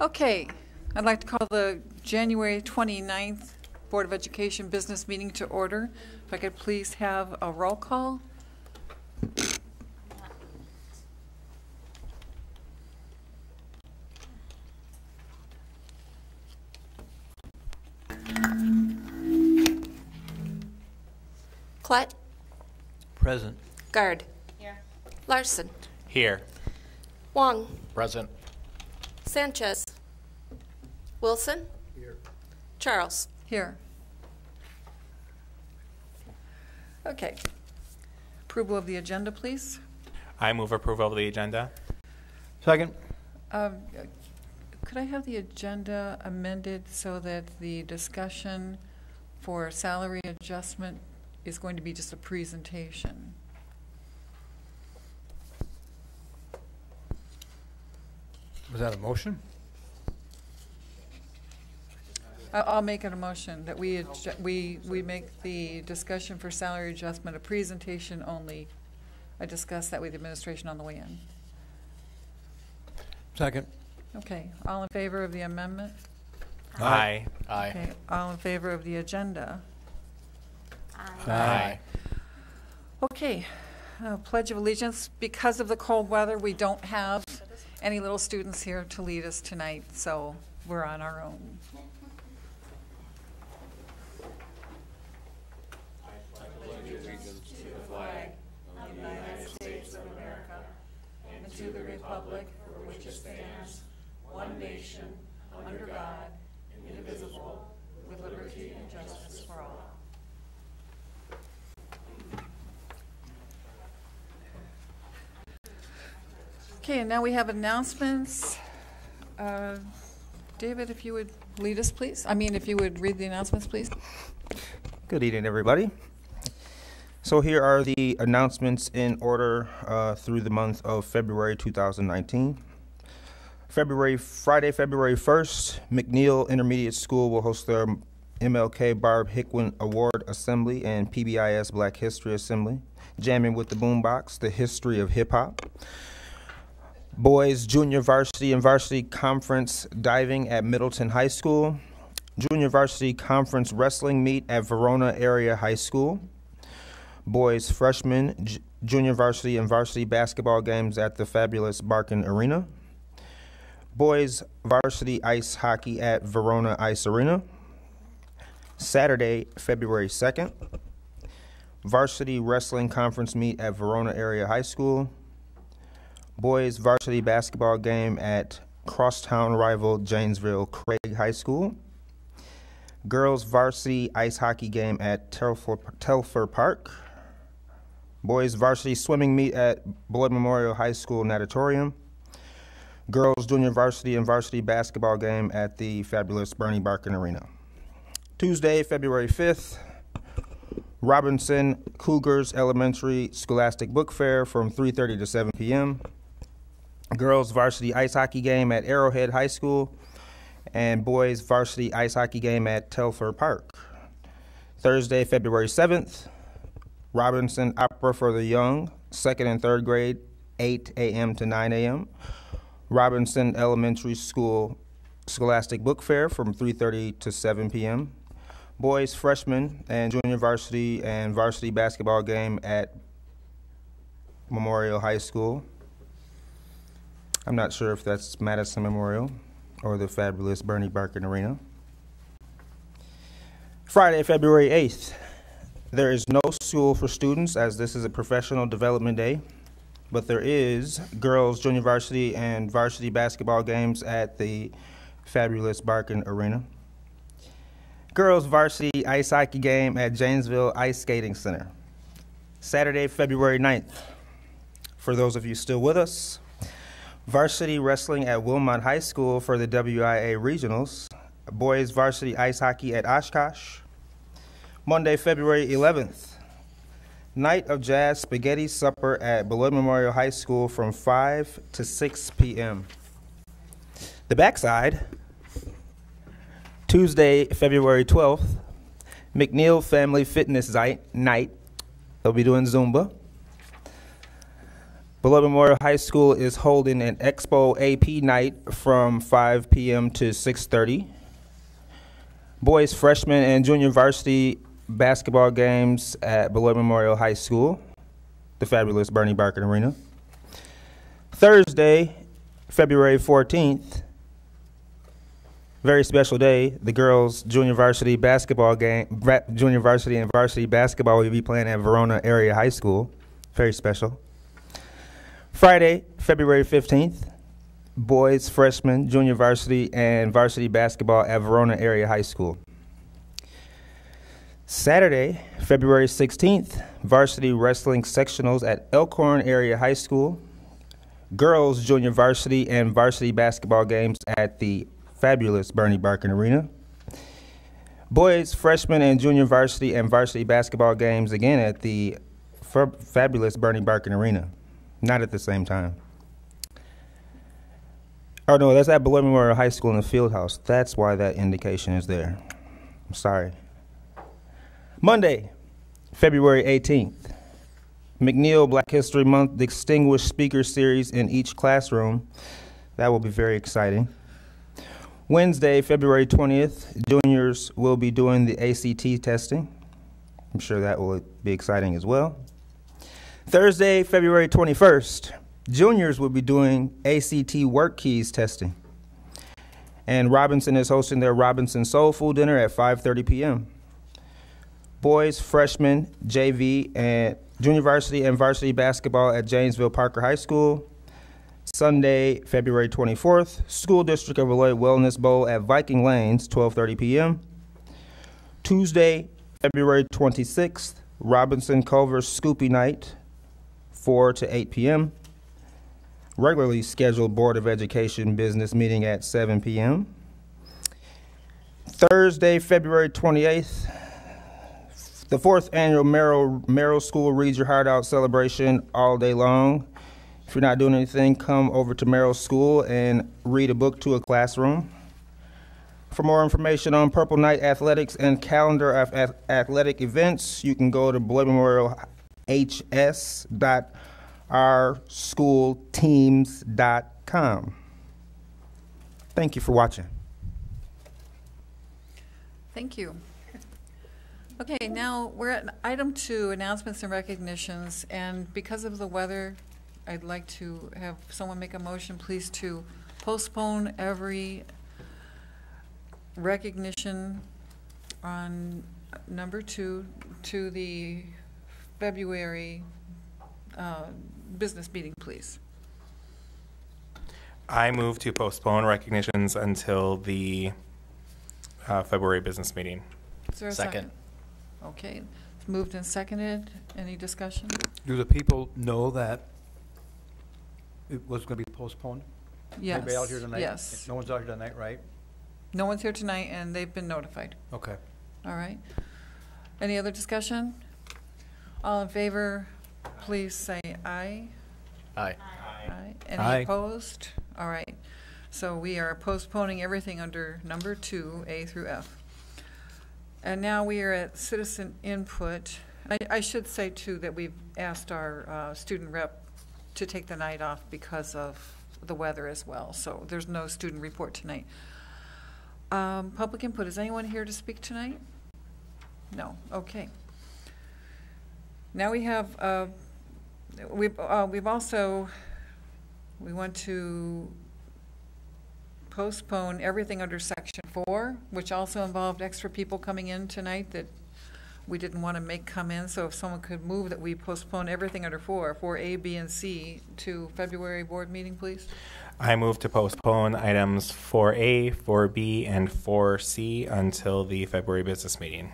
Okay, I'd like to call the January 29th Board of Education business meeting to order. If I could please have a roll call. Klett. Present. Guard. Here. Larson. Here. Wong. Present. Sanchez. Wilson. Here. Charles. Here. Okay. Approval of the agenda, please. I move approval of the agenda. Second. Could I have the agenda amended so that the discussion for salary adjustment is going to be just a presentation? Was that a motion? I'll make it a motion that we make the discussion for salary adjustment a presentation only. I discussed that with the administration on the way in. Second. Okay, all in favor of the amendment? Aye. Aye. Okay, all in favor of the agenda? Aye. Okay, Pledge of Allegiance. Because of the cold weather, we don't have any little students here to lead us tonight, so we're on our own. To the republic for which it stands, one nation, under God, indivisible, with liberty and justice for all. Okay, and now we have announcements. David, if you would lead us, please. If you would read the announcements, please. Good evening, everybody. So here are the announcements in order through the month of February 2019. Friday, February 1st, McNeil Intermediate School will host their MLK Barb Hickman Award Assembly and PBIS Black History Assembly, Jamming with the Boombox, the history of hip-hop. Boys Junior Varsity and Varsity Conference Diving at Middleton High School. Junior Varsity Conference Wrestling Meet at Verona Area High School. Boys freshman, junior varsity, and varsity basketball games at the fabulous Barkin Arena. Boys varsity ice hockey at Verona Ice Arena. Saturday, February 2nd. Varsity wrestling conference meet at Verona Area High School. Boys varsity basketball game at crosstown rival Janesville Craig High School. Girls varsity ice hockey game at Telfair Park. Boys varsity swimming meet at Beloit Memorial High School Natatorium. Girls junior varsity and varsity basketball game at the fabulous Bernie Barkin Arena. Tuesday, February 5th, Robinson Cougars Elementary Scholastic Book Fair from 3:30 to 7 p.m. Girls varsity ice hockey game at Arrowhead High School and boys varsity ice hockey game at Telfair Park. Thursday, February 7th, Robinson Opera for the Young, 2nd and 3rd grade, 8 a.m. to 9 a.m. Robinson Elementary School Scholastic Book Fair from 3:30 to 7 p.m. Boys, freshman, and junior varsity and varsity basketball game at Memorial High School. I'm not sure if that's Madison Memorial or the fabulous Bernie Barkin Arena. Friday, February 8th. There is no school for students as this is a professional development day, but there is girls junior varsity and varsity basketball games at the fabulous Barkin Arena. Girls varsity ice hockey game at Janesville Ice Skating Center. Saturday, February 9th. For those of you still with us, varsity wrestling at Wilmot High School for the WIA Regionals. Boys varsity ice hockey at Oshkosh. Monday, February 11th. Night of Jazz Spaghetti Supper at Beloit Memorial High School from 5 to 6 p.m. The backside, Tuesday, February 12th, McNeil Family Fitness Night. They'll be doing Zumba. Beloit Memorial High School is holding an Expo AP night from 5 p.m. to 6:30. Boys freshman and junior varsity basketball games at Beloit Memorial High School, the fabulous Bernie Barkin Arena. Thursday, February 14th, very special day, the girls' junior varsity basketball game, junior varsity and varsity basketball will be playing at Verona Area High School. Very special. Friday, February 15th, boys, freshman, junior varsity, and varsity basketball at Verona Area High School. Saturday, February 16th, varsity wrestling sectionals at Elkhorn Area High School. Girls, junior varsity, and varsity basketball games at the fabulous Bernie Barkin Arena. Boys, freshman, and junior varsity and varsity basketball games again at the fabulous Bernie Barkin Arena. Not at the same time. Oh no, that's at Beloit Memorial High School in the field house. That's why that indication is there. I'm sorry. Monday, February 18th. McNeil Black History Month Distinguished Speaker Series in each classroom. That will be very exciting. Wednesday, February 20th, juniors will be doing the ACT testing. I'm sure that will be exciting as well. Thursday, February 21st, juniors will be doing ACT work keys testing. And Robinson is hosting their Robinson Soul Food Dinner at 5:30 p.m. Boys, freshmen, JV, and junior varsity and varsity basketball at Janesville Parker High School. Sunday, February 24th, School District of Beloit Wellness Bowl at Viking Lanes, 12:30 p.m. Tuesday, February 26th, Robinson Culver Scoopy Night, 4 to 8 p.m. Regularly scheduled Board of Education business meeting at 7 p.m. Thursday, February 28th, the 4th annual Merrill School Read Your Heart Out celebration all day long. If you're not doing anything, come over to Merrill School and read a book to a classroom. For more information on Purple Night Athletics and calendar of athletic events, you can go to BeloitMemorialHS.OurSchoolTeams.com. Thank you for watching. Thank you. Okay, now we're at item 2, announcements and recognitions, and because of the weather, I'd like to have someone make a motion, please, to postpone every recognition on number 2 to the February business meeting, please. I move to postpone recognitions until the February business meeting. Is there a second? Okay, it's moved and seconded. Any discussion? Do the people know that it was going to be postponed? Yes. Anybody out here tonight? Yes. No one's out here tonight, right? No one's here tonight, and they've been notified. Okay. All right. Any other discussion? All in favor, please say aye. Aye. Aye. Any Aye. opposed? All right. So we are postponing everything under number 2, A through F. And now we are at citizen input. I should say, too, that we've asked our student rep to take the night off because of the weather as well. So there's no student report tonight. Public input. Is anyone here to speak tonight? No. Okay. Now we have, we want to postpone everything under section 4, which also involved extra people coming in tonight that we didn't want to make come in. So if someone could move that we postpone everything under 4A, B, and C to February board meeting, please. I move to postpone items 4A, 4B, and 4C until the February business meeting.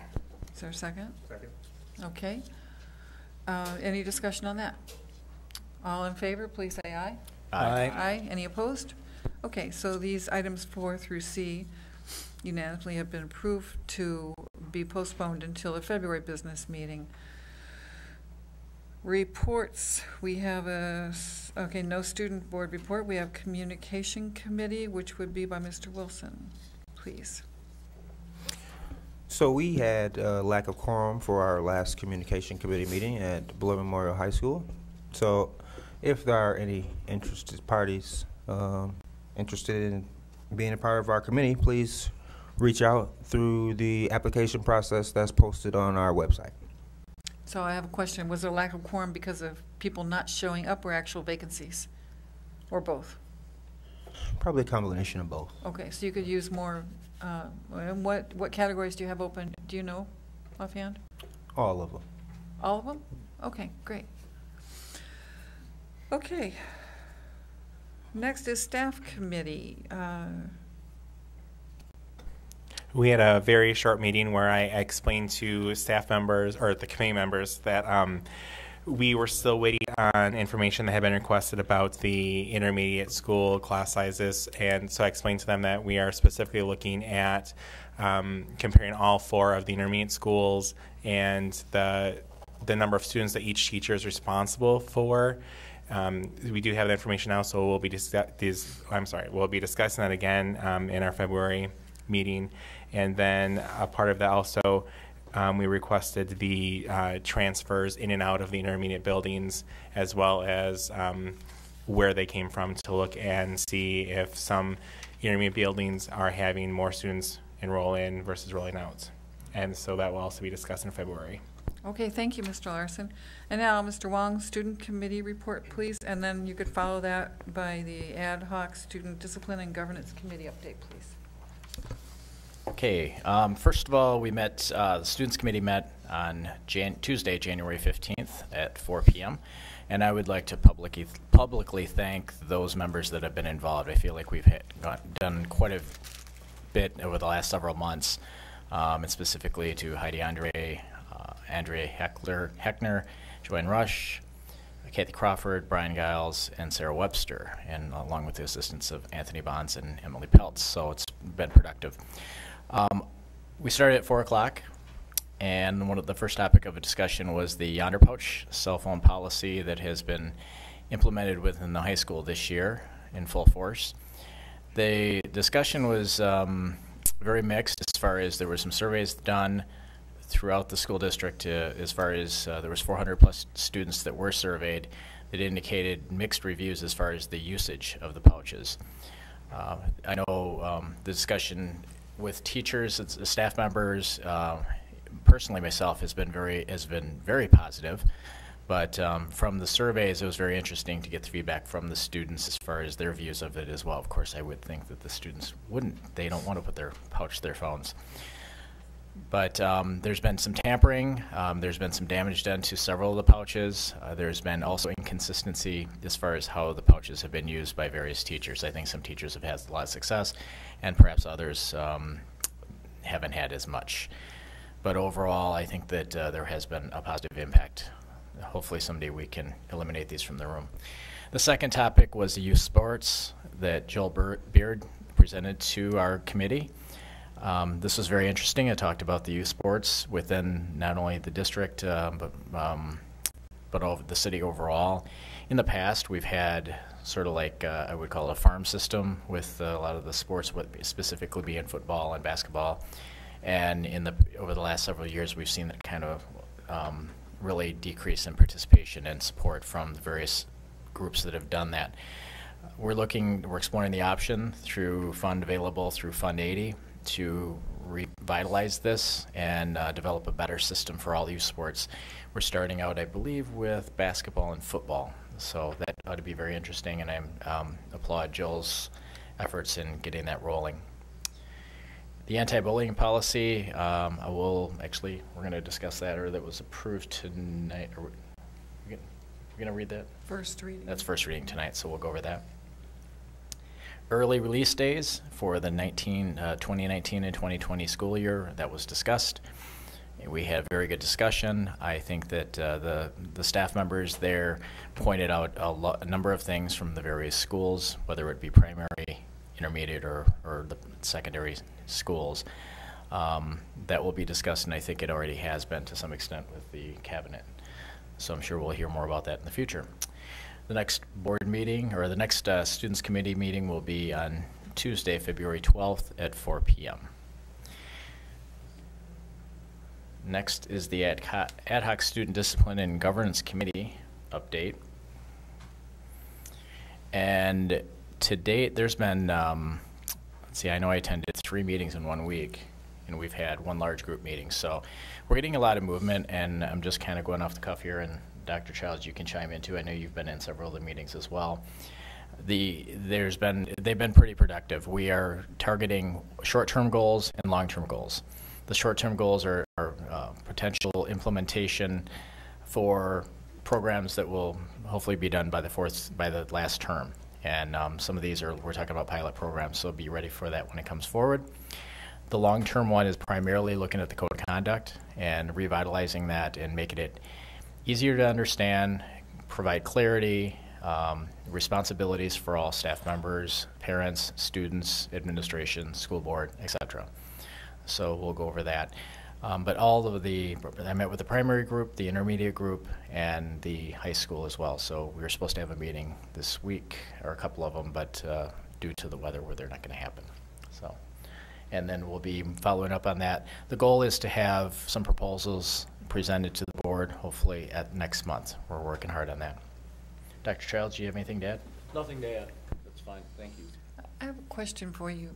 Is there a second? Second. Okay. Any discussion on that? All in favor, please say aye. Aye. Aye. Any opposed? Okay, so these items 4 through C unanimously have been approved to be postponed until the February business meeting. Reports, we have no student board report. We have communication committee, which would be by Mr. Wilson, please. So we had a lack of quorum for our last communication committee meeting at Beloit Memorial High School. So If there are any interested parties interested in being a part of our committee, please reach out through the application process that's posted on our website. So I have a question. Was there a lack of quorum because of people not showing up or actual vacancies? Or both? Probably a combination of both. Okay, so you could use more, what categories do you have open? Do you know offhand? All of them. All of them? Okay, great. Okay. Next is staff committee. We had a very short meeting where I explained to staff members, or the committee members, that we were still waiting on information that had been requested about the intermediate school class sizes. And so I explained to them that we are specifically looking at comparing all 4 of the intermediate schools and the number of students that each teacher is responsible for. We do have that information now, so we'll be we'll be discussing that again in our February meeting. And then a part of that also, we requested the transfers in and out of the intermediate buildings, as well as where they came from, to look and see if some intermediate buildings are having more students enroll in versus rolling out. And so that will also be discussed in February. Okay, thank you, Mr. Larson. And now, Mr. Wong, student committee report, please. And then you could follow that by the ad hoc student discipline and governance committee update, please. Okay, first of all, we met, the Students Committee met on Tuesday, January 15th at 4 p.m. And I would like to publicly thank those members that have been involved. I feel like we've done quite a bit over the last several months, and specifically to Heidi Andrea Heckner, Joanne Rush, Kathy Crawford, Brian Giles, and Sarah Webster, and along with the assistance of Anthony Bonds and Emily Peltz. So it's been productive. We started at 4 o'clock, and one of the first topic of a discussion was the Yonder Pouch cell phone policy that has been implemented within the high school this year in full force. The discussion was very mixed as far as there were some surveys done throughout the school district as far as there was 400 plus students that were surveyed that indicated mixed reviews as far as the usage of the pouches. I know the discussion with teachers and staff members, personally myself, has been very positive. But from the surveys, it was very interesting to get the feedback from the students as far as their views of it as well. Of course, I would think that the students they don't want to put their pouch to their phones. But there's been some tampering. There's been some damage done to several of the pouches. There's been also inconsistency as far as how the pouches have been used by various teachers. I think some teachers have had a lot of success, and perhaps others haven't had as much. But overall, I think that there has been a positive impact. Hopefully someday we can eliminate these from the room. The second topic was the youth sports that Joel Beard presented to our committee. This was very interesting. I talked about the youth sports within not only the district, but over the city overall. In the past, we've had sort of like, I would call it a farm system with a lot of the sports, specifically being football and basketball. And over the last several years, we've seen that kind of really decrease in participation and support from the various groups that have done that. We're exploring the option through fund available through Fund 80 to revitalize this and develop a better system for all youth sports. We're starting out, I believe, with basketball and football. So that ought to be very interesting, and I applaud Joel's efforts in getting that rolling. The anti-bullying policy, we're going to discuss that, or that was approved tonight. We're going to read that? First reading. That's first reading tonight, so we'll go over that. Early release days for the 2019 and 2020 school year, that was discussed. We had very good discussion. I think that the staff members there pointed out a number of things from the various schools, whether it be primary, intermediate, or the secondary schools. That will be discussed, and I think it already has been to some extent with the cabinet. So I'm sure we'll hear more about that in the future. The next board meeting, or the next Students Committee meeting, will be on Tuesday, February 12th at 4 p.m. Next is the Ad Hoc Student Discipline and Governance Committee update. And to date, there's been, let's see, I know I attended 3 meetings in 1 week, and we've had 1 large group meeting. So we're getting a lot of movement, and I'm just kind of going off the cuff here, and Dr. Childs, you can chime in too. I know you've been in several of the meetings as well. They've been pretty productive. We are targeting short-term goals and long-term goals. The short-term goals are potential implementation for programs that will hopefully be done by the last term. And some of these we're talking about pilot programs, so be ready for that when it comes forward. The long-term one is primarily looking at the code of conduct and revitalizing that and making it easier to understand, provide clarity, responsibilities for all staff members, parents, students, administration, school board, etc. So we'll go over that. But I met with the primary group, the intermediate group, and the high school as well. So we were supposed to have a meeting this week, or a couple of them, but due to the weather, they're not going to happen. So, and then we'll be following up on that. The goal is to have some proposals presented to the board, hopefully at next month. We're working hard on that. Dr. Childs, do you have anything to add? Nothing to add. That's fine. Thank you. I have a question for you,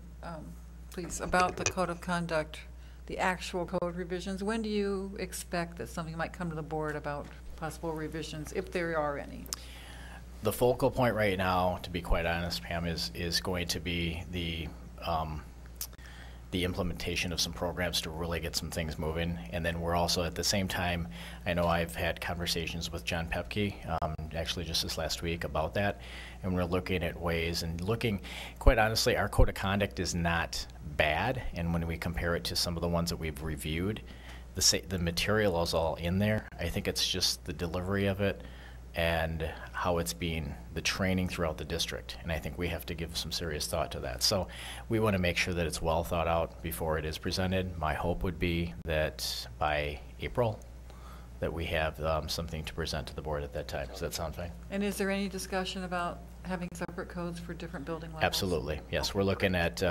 please, about the code of conduct, the actual code revisions. When do you expect that something might come to the board about possible revisions, if there are any? The focal point right now, to be quite honest, Pam, is going to be the implementation of some programs to really get some things moving. And then we're also at the same time, I know I've had conversations with John Pepke, actually just this last week about that. And we're looking at ways and quite honestly, our code of conduct is not bad. And when we compare it to some of the ones that we've reviewed, the material is all in there. I think it's just the delivery of it and how it's being, the training throughout the district. And I think we have to give some serious thought to that. So we want to make sure that it's well thought out before it is presented. My hope would be that by April that we have something to present to the board at that time. Does that sound fine? And is there any discussion about having separate codes for different building levels? Absolutely, yes. We're looking at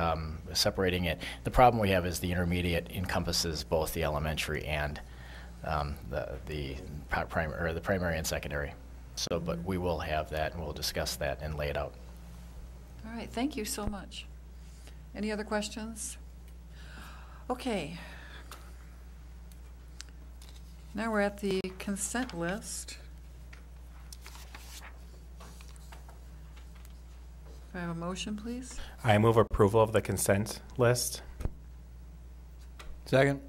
separating it. The problem we have is the intermediate encompasses both the elementary and the primary and secondary. So, but we will have that, and we'll discuss that and lay it out. All right, thank you so much. Any other questions? Okay. Now we're at the consent list. If I have a motion, please. I move approval of the consent list. Second.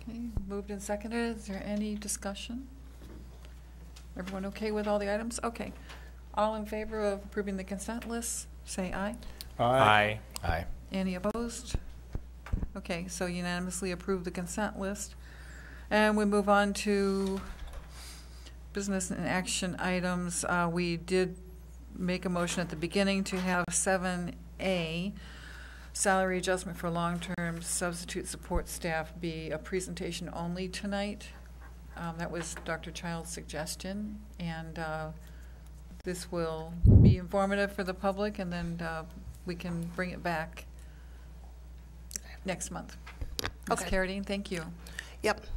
Okay, moved and seconded. Is there any discussion? Everyone okay with all the items? Okay. All in favor of approving the consent list, say aye. Aye. Aye. Any opposed? Okay, so unanimously approve the consent list. And we move on to business and action items. We did make a motion at the beginning to have 7A, salary adjustment for long-term substitute support staff, be a presentation only tonight. That was Dr. Child's suggestion, and this will be informative for the public, and then we can bring it back next month. Ms. Okay. Carradine, thank you. Yep.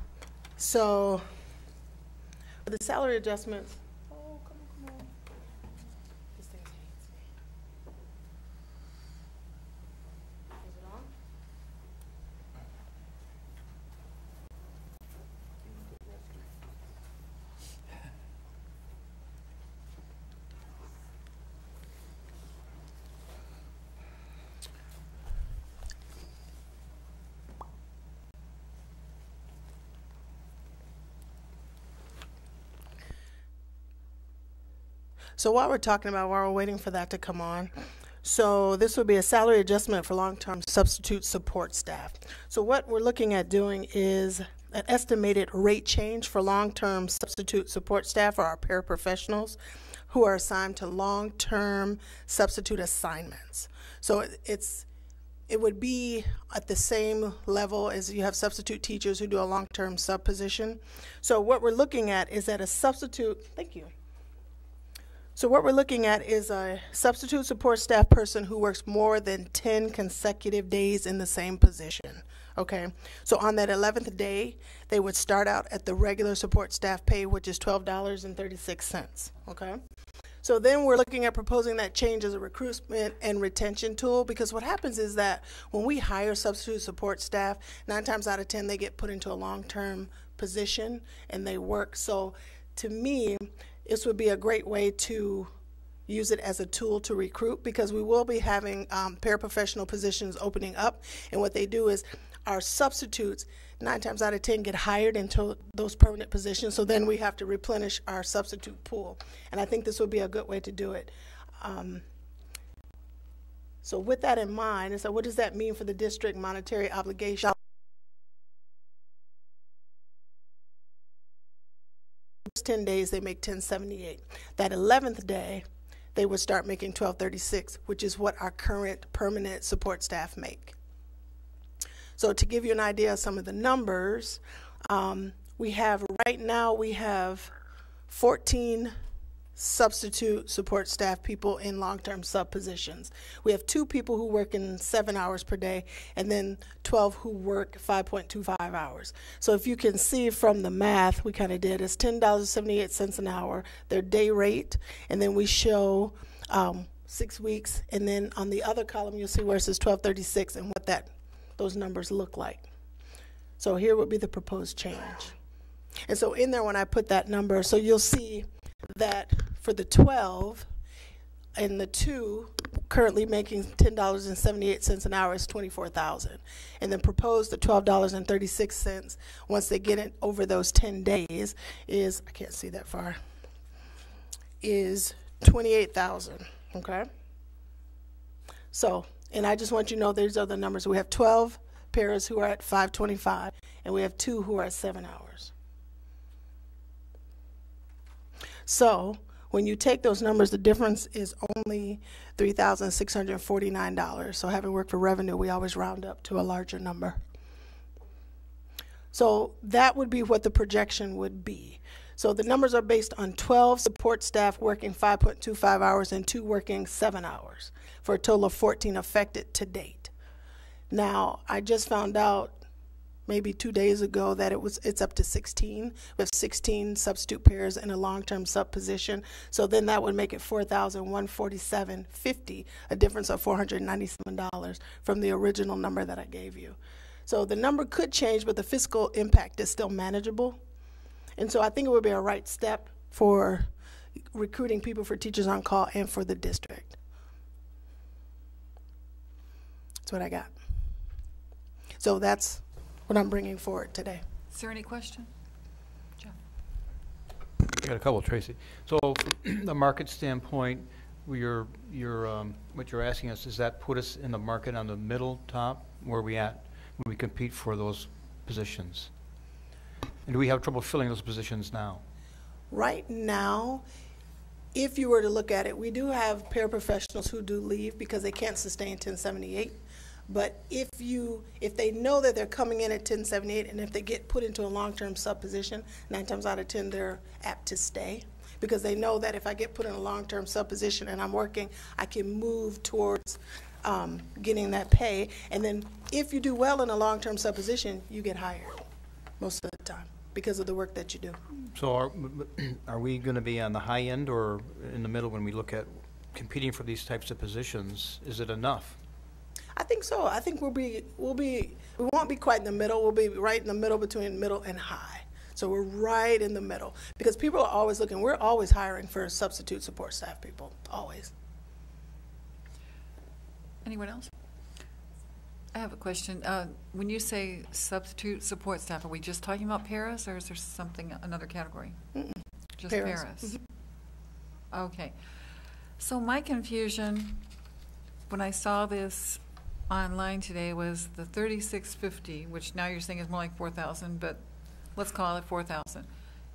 So the salary adjustments. Oh, come on. This thing hates me. Is it on? So while we're talking about, while we're waiting for that to come on, so this would be a salary adjustment for long-term substitute support staff. So what we're looking at doing is an estimated rate change for long-term substitute support staff, or our paraprofessionals who are assigned to long-term substitute assignments. So it would be at the same level as you have substitute teachers who do a long-term sub position. So what we're looking at is that a substitute, thank you. So what we're looking at is a substitute support staff person who works more than 10 consecutive days in the same position, okay? So on that 11th day, they would start out at the regular support staff pay, which is $12.36, okay? So So then we're looking at proposing that change as a recruitment and retention tool, because what happens is that when we hire substitute support staff, 9 times out of 10 they get put into a long-term position and they work. So to me, this would be a great way to use it as a tool to recruit, because we will be having paraprofessional positions opening up, and what they do is our substitutes 9 times out of 10 get hired into those permanent positions, so then we have to replenish our substitute pool, and I think this would be a good way to do it. So with that in mind, and so what does that mean for the district monetary obligation? 10 days they make 1078. That 11th day they would start making 1236, which is what our current permanent support staff make. So to give you an idea of some of the numbers, we have right now, we have 14 substitute support staff people in long-term sub positions. We have 2 people who work in 7 hours per day, and then 12 who work 5.25 hours. So if you can see from the math we kind of did, it's $10.78 an hour, their day rate, and then we show 6 weeks, and then on the other column you'll see where it says 1236 and what those numbers look like. So here would be the proposed change. And so in there when I put that number, so you'll see that for the 12 and the 2 currently making $10.78 an hour is $24,000, and then proposed the $12.36 once they get it over those 10 days is, I can't see that far, is $28,000. Okay, so, and I just want you to know these are the numbers. We have 12 paras who are at 525, and we have 2 who are at 7 hours. So when you take those numbers, the difference is only $3,649. So having worked for revenue, we always round up to a larger number. So that would be what the projection would be. So the numbers are based on 12 support staff working 5.25 hours and 2 working 7 hours, for a total of 14 affected to date. Now, I just found out maybe 2 days ago that it's up to 16. We have 16 substitute pairs in a long-term sub position. So then that would make it $4,147.50, a difference of $497 from the original number that I gave you. So the number could change, but the fiscal impact is still manageable. And so I think it would be a right step for recruiting people for Teachers on Call and for the district. That's what I got. So that's what I'm bringing forward today. Is there any question? Jeff? I got a couple, Tracy. So from the market standpoint, what you're asking us, does that put us in the market on the middle top? Where are we at when we compete for those positions? And do we have trouble filling those positions now? Right now, if you were to look at it, we do have paraprofessionals who do leave because they can't sustain 1078. But if they know that they're coming in at 1078 and if they get put into a long-term sub position, 9 times out of 10 they're apt to stay, because they know that if I get put in a long-term sub position and I'm working, I can move towards getting that pay. And then if you do well in a long-term sub position, you get hired most of the time because of the work that you do. So are we going to be on the high end or in the middle when we look at competing for these types of positions? Is it enough? I think so. I think we won't be quite in the middle. We'll be right in the middle between middle and high. So we're right in the middle because people are always looking. We're always hiring for substitute support staff people, always. Anyone else? I have a question. When you say substitute support staff, are we just talking about paras, or is there another category? Just paras. Mm-hmm. Okay. So my confusion when I saw this online today was the $3,650, which now you're saying is more like $4,000, but let's call it $4,000.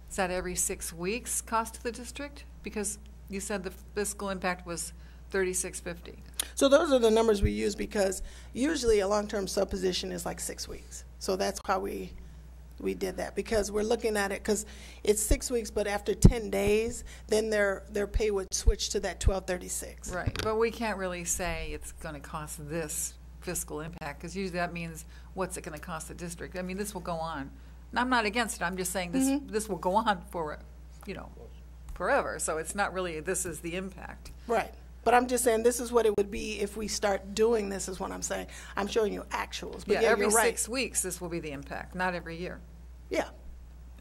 Is that every 6 weeks cost to the district? Because you said the fiscal impact was $3,650. So those are the numbers we use because usually a long-term sub position is like 6 weeks. So that's how we did that, because we're looking at it because it's 6 weeks, but after 10 days, then their pay would switch to that $12.36. Right, but we can't really say it's going to cost this fiscal impact, because usually that means what's it going to cost the district. I mean, this will go on. And I'm not against it. I'm just saying this will go on for, forever, so it's not really, this is the impact. Right. But I'm just saying this is what it would be if we start doing this, is what I'm saying. I'm showing you actuals. But yeah, Every you're right. 6 weeks, this will be the impact, not every year. Yeah.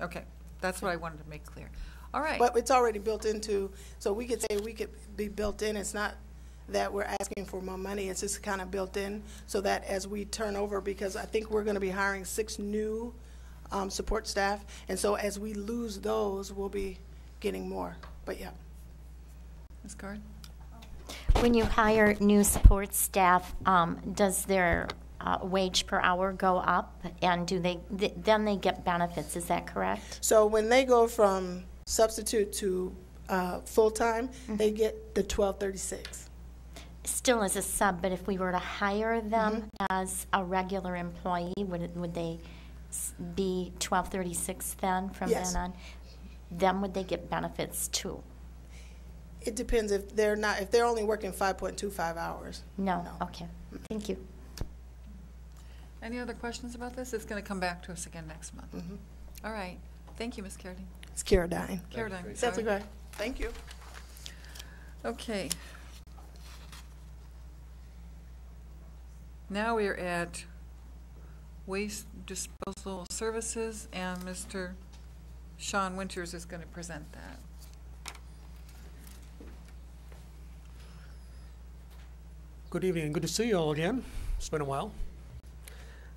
Okay, that's what I wanted to make clear. All right. But it's already built into, so we could say we could be built in. It's not that we're asking for more money. It's just kind of built in so that as we turn over, because I think we're going to be hiring 6 new support staff. And so as we lose those, we'll be getting more. But yeah. Ms. Card? When you hire new support staff, does their wage per hour go up? And do then they get benefits, is that correct? So when they go from substitute to full-time, they get the $12.36. Still as a sub, but if we were to hire them as a regular employee, would they be $12.36 then from Yes. then on? Then would they get benefits too? It depends if they're only working 5.25 hours. No. Okay. Thank you. Any other questions about this? It's going to come back to us again next month. All right. Thank you, Ms. Carradine. It's Carradine. Carradine. That's sorry. okay. Thank you. Okay. Now we are at Waste Disposal Services, and Mr. Sean Winters is going to present that. Good evening, good to see you all again. It's been a while.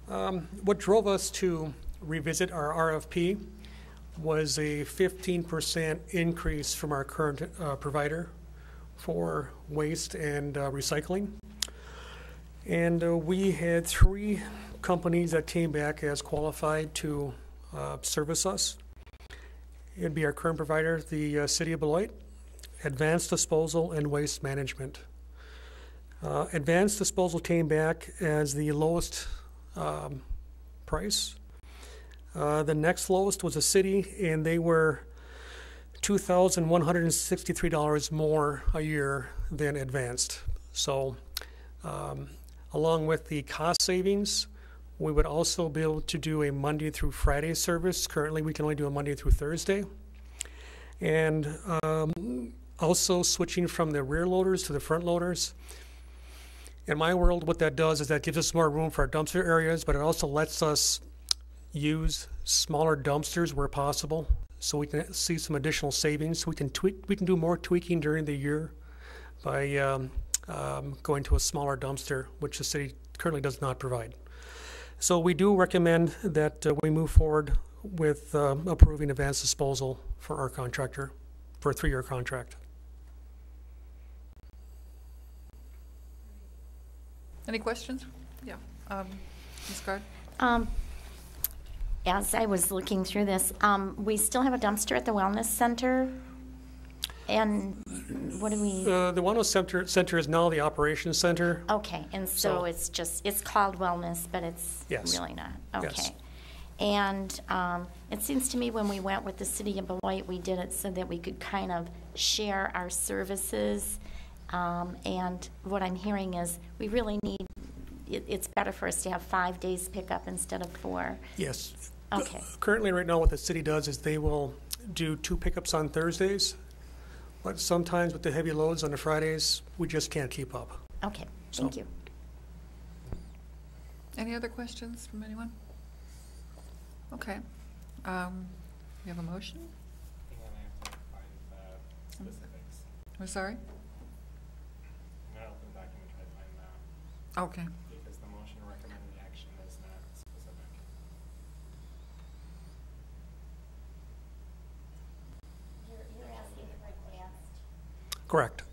What drove us to revisit our RFP was a 15% increase from our current provider for waste and recycling. And we had 3 companies that came back as qualified to service us. It'd be our current provider, the City of Beloit, Advanced Disposal, and Waste Management. Advanced Disposal came back as the lowest price. The next lowest was a City, and they were $2,163 more a year than Advanced. So along with the cost savings, we would also be able to do a Monday through Friday service. Currently, we can only do a Monday through Thursday. And also switching from the rear loaders to the front loaders. In my world, what that does is that gives us more room for our dumpster areas, but it also lets us use smaller dumpsters where possible, so we can see some additional savings. We can do more tweaking during the year by going to a smaller dumpster, which the city currently does not provide. So we do recommend that we move forward with approving Advanced Disposal for our contractor for a 3-year contract. Any questions? Yeah. Ms. Card? As I was looking through this, we still have a dumpster at the Wellness Center. And what do we? The Wellness Center is now the Operations Center. Okay, and so it's called Wellness, but it's really not. Okay. Yes. And it seems to me when we went with the City of Beloit, we did it so that we could kind of share our services. And what I'm hearing is we really need, it's better for us to have 5 days pickup instead of 4. Yes. Okay. Currently, right now, what the city does is they will do 2 pickups on Thursdays, but sometimes with the heavy loads on the Fridays, we just can't keep up. Okay, thank you. Any other questions from anyone? Okay. We have a motion? I'm sorry? Okay. Because the motion recommended action is not specific. You're asking for advanced. Correct.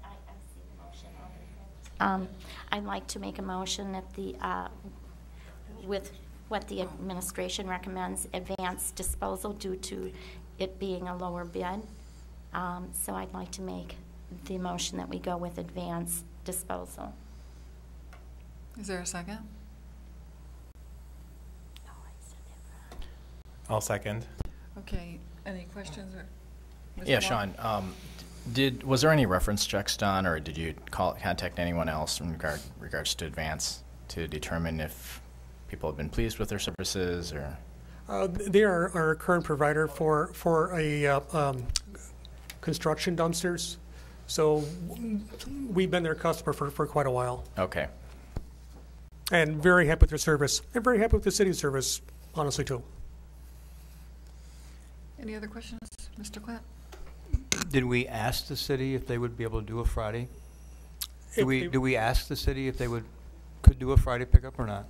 I see the motion. I'd like to make a motion at the, with what the administration recommends, Advanced Disposal due to it being a lower bid. So I'd like to make the motion that we go with Advanced Disposal. Is there a second? I'll second. Okay. Any questions? Or Mr. Yeah, Wong? Sean, was there any reference checks done, or did you contact anyone else in regards to Advance to determine if people have been pleased with their services, or? They are our current provider for a construction dumpsters. So we've been their customer for quite a while. Okay. And very happy with their service. And very happy with the city's service, honestly, too. Any other questions, Mr. Clapp? Did we ask the city if they would be able to do a Friday? If Do we ask the city if they could do a Friday pickup or not?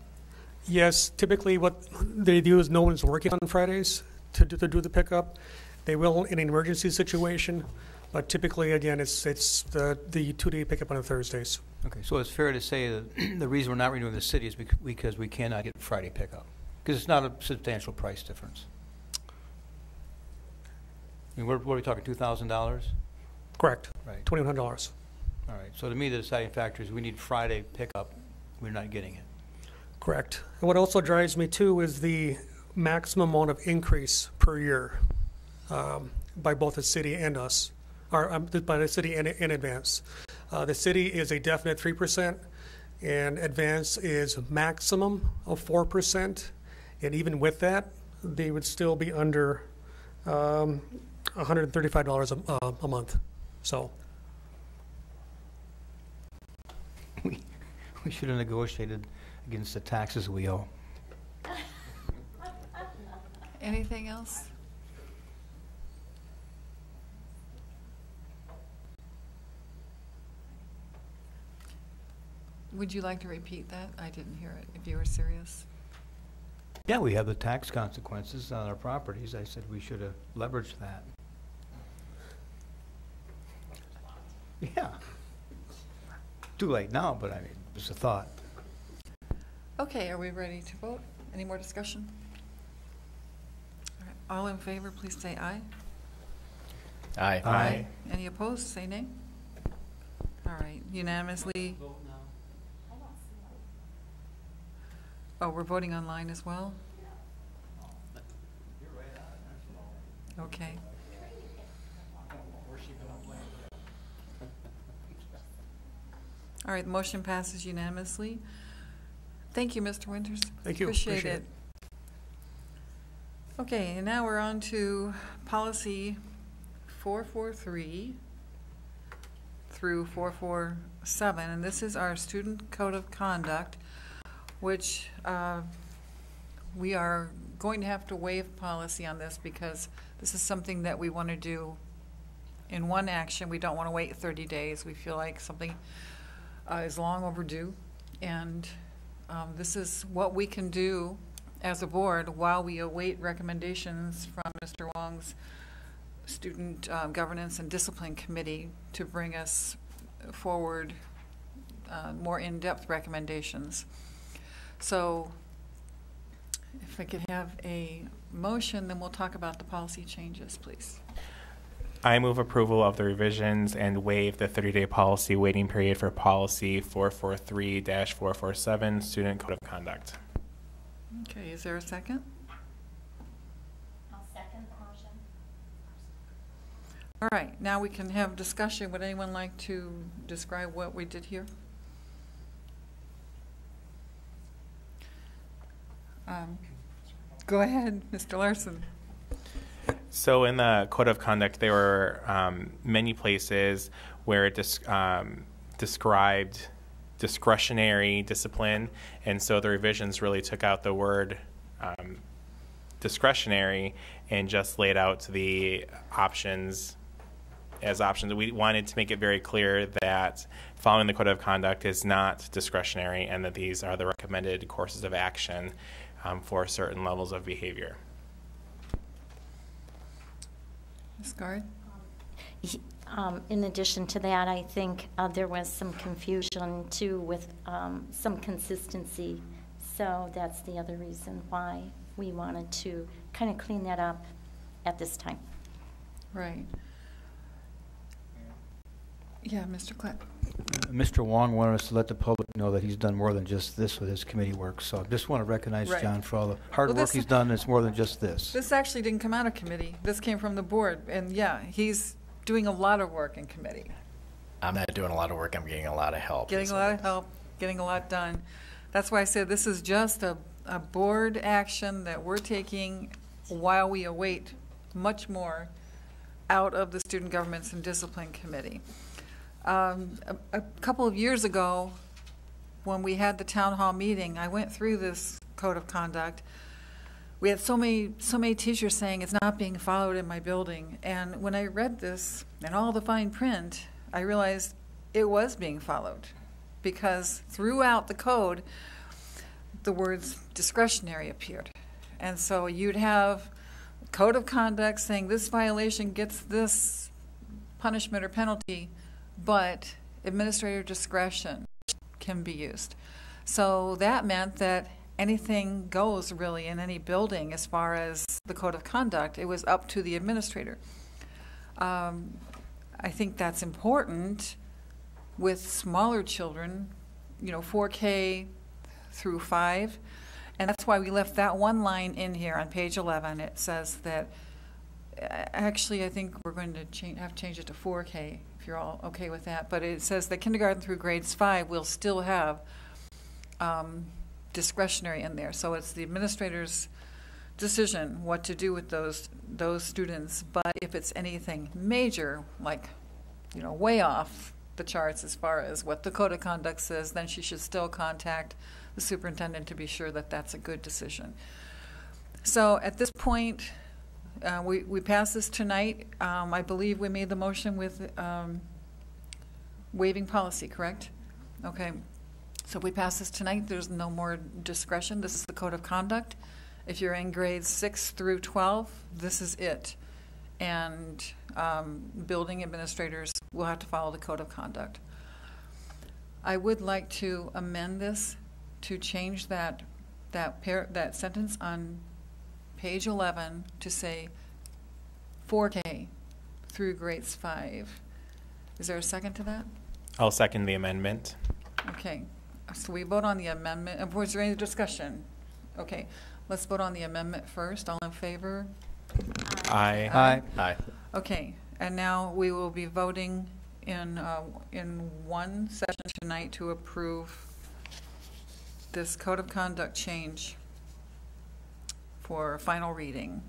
Yes, typically what they do is no one's working on Fridays to do the pickup. They will in an emergency situation, but typically, again, it's the 2-day pickup on the Thursdays. Okay, so it's fair to say that the reason we're not renewing the city is because we cannot get Friday pickup, because it's not a substantial price difference. I mean, what are we talking, $2,000? Correct. Right. $2,100. All right, so to me, the deciding factor is we need Friday pickup. We're not getting it. Correct. And what also drives me too is the maximum amount of increase per year by both the city and us, or by the city and Advance. The city is a definite 3%, and Advance is maximum of 4%. And even with that, they would still be under $135 a month. So We should have negotiated against the taxes we owe. Anything else? Would you like to repeat that? I didn't hear it, if you were serious. Yeah, we have the tax consequences on our properties. I said we should have leveraged that. Yeah. Too late now, but I mean, it's a thought. Okay, are we ready to vote? Any more discussion? All right, all in favor, please say aye. Aye. Aye. Any opposed, say nay. All right, unanimously. Oh, we're voting online as well? Okay. All right, the motion passes unanimously. Thank you, Mr. Winters. Thank you. Appreciate it. Okay, and now we're on to policy 443 through 447, and this is our student code of conduct, which we are going to have to waive policy on this because this is something that we want to do in one action. We don't want to wait 30 days. We feel like something is long overdue, and this is what we can do as a board while we await recommendations from Mr. Wong's Student Governance and Discipline Committee to bring us forward more in-depth recommendations. So if I could have a motion, then we'll talk about the policy changes, please. I move approval of the revisions and waive the 30-day policy waiting period for policy 443-447, Student Code of Conduct. Okay, is there a second? I'll second the motion. All right, now we can have discussion. Would anyone like to describe what we did here? Go ahead, Mr. Larson. So in the Code of Conduct, there were many places where it described discretionary discipline, and so the revisions really took out the word discretionary and just laid out the options as options. We wanted to make it very clear that following the Code of Conduct is not discretionary and that these are the recommended courses of action for certain levels of behavior. Ms. Guard? In addition to that, I think there was some confusion too with some consistency. So that's the other reason why we wanted to kind of clean that up at this time. Right. Yeah, Mr. Clapp. Mr. Wong wanted us to let the public know that he's done more than just this with his committee work. So I just want to recognize Right. John for all the hard Well, work this- he's done. It's more than just this. This actually didn't come out of committee. This came from the board. And yeah, he's doing a lot of work in committee. I'm not doing a lot of work. I'm getting a lot of help. Getting a lot of help, getting a lot done. That's why I said this is just a board action that we're taking while we await much more out of the Student Governments and Discipline Committee. A couple of years ago, when we had the town hall meeting, I went through this code of conduct. We had so many teachers saying it's not being followed in my building. And when I read this and all the fine print, I realized it was being followed, because throughout the code, the words discretionary appeared. And so you'd have code of conduct saying this violation gets this punishment or penalty, but administrative discretion can be used. So that meant that anything goes really in any building as far as the code of conduct. It was up to the administrator. I think that's important with smaller children, 4K through 5. And that's why we left that one line in here on page 11. It says that, actually, I think we're going to have to change it to 4K, if you're all okay with that. But it says that kindergarten through grades 5 will still have discretionary in there. So it's the administrator's decision what to do with those students. But if it's anything major, like, way off the charts as far as what the code of conduct says, then she should still contact the superintendent to be sure that that's a good decision. So at this point, we passed this tonight. I believe we made the motion with waiving policy, correct? Okay. So if we pass this tonight, there's no more discretion. This is the code of conduct. If you're in grades 6 through 12, this is it. And building administrators will have to follow the code of conduct. I would like to amend this to change that sentence on page 11 to say 4K through grades 5. Is there a second to that? I'll second the amendment. Okay, so we vote on the amendment. And was there any discussion? Okay, let's vote on the amendment first. All in favor? Aye. Aye. Aye. Okay, and now we will be voting in one session tonight to approve this code of conduct change for final reading.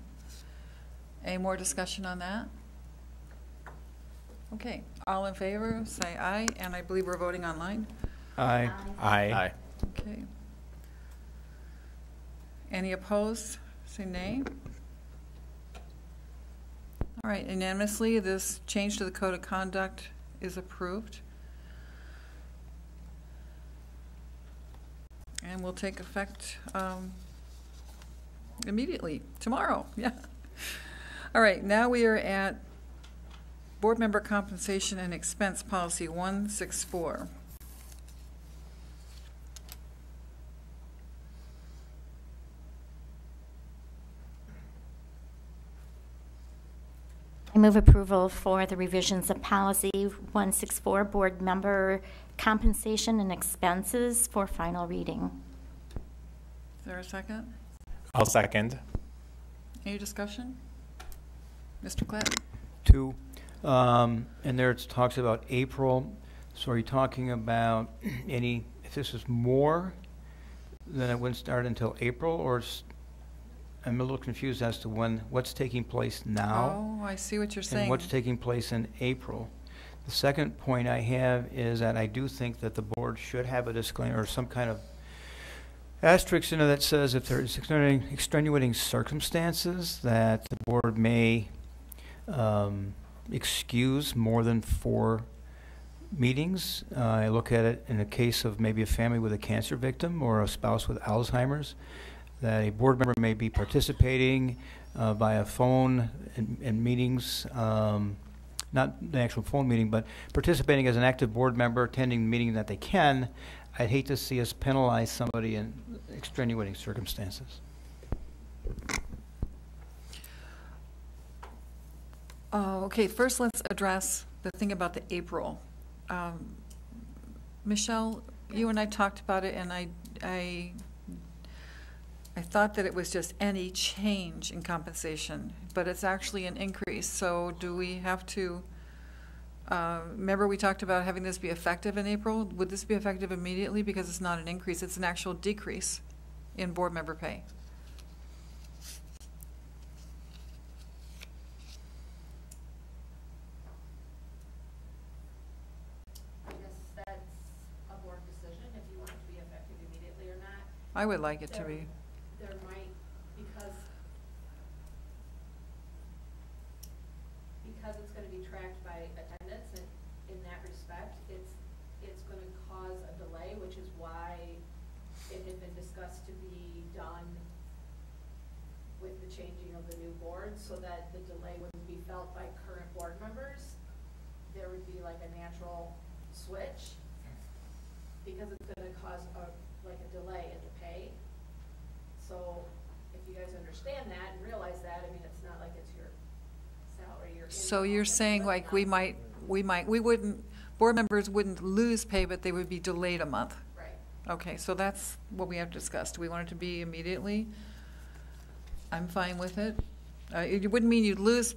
Any more discussion on that? Okay, all in favor, say aye, and I believe we're voting online. Aye. Aye. Aye. Okay. Any opposed, say nay. All right, unanimously, this change to the code of conduct is approved. And will take effect immediately, tomorrow, yeah. All right, now we are at Board Member Compensation and Expense Policy 164. I move approval for the revisions of policy 164, board member compensation and expenses for final reading. Is there a second? I'll second. Any discussion? Mr. Klett? 2. And there it talks about April. So are you talking about if this is more, then it wouldn't start until April, or I'm a little confused as to what's taking place now. Oh, I see what you're saying. And what's taking place in April. The second point I have is that I do think that the board should have a disclaimer or some kind of asterisk in it that says if there is extenuating circumstances that the board may excuse more than 4 meetings. I look at it in the case of maybe a family with a cancer victim or a spouse with Alzheimer's, that a board member may be participating via phone in meetings, not the actual phone meeting, but participating as an active board member, attending the meeting that they can. I'd hate to see us penalize somebody in extenuating circumstances. Okay, first let's address the thing about the April. Michelle, you and I talked about it, and I thought that it was just any change in compensation, but it's actually an increase. So do we have to, remember we talked about having this be effective in April? Would this be effective immediately because it's not an increase, it's an actual decrease in board member pay? I would like it to be. There might, because it's going to be tracked by attendance, and in that respect, it's going to cause a delay, which is why it had been discussed to be done with the changing of the new board, so that the delay wouldn't be felt by current board members. There would be like a natural switch, because it's going to cause a delay in the pay. So if you guys understand that and realize that, I mean, it's not like it's your salary. So you're saying like we wouldn't, board members wouldn't lose pay, but they would be delayed a month? Right. Okay, so that's what we have discussed. Do we want it to be immediately? I'm fine with it. It wouldn't mean you'd lose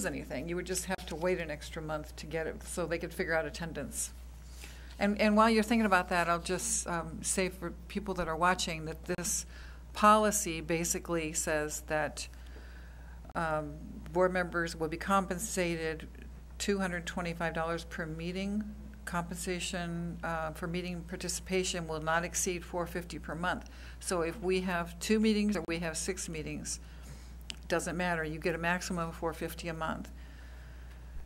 anything. You would just have to wait an extra month to get it, so they could figure out attendance. And while you're thinking about that, I'll just say for people that are watching that this policy basically says that board members will be compensated $225 per meeting. Compensation for meeting participation will not exceed $450 per month. So if we have 2 meetings or we have 6 meetings, doesn't matter. You get a maximum of $450 a month.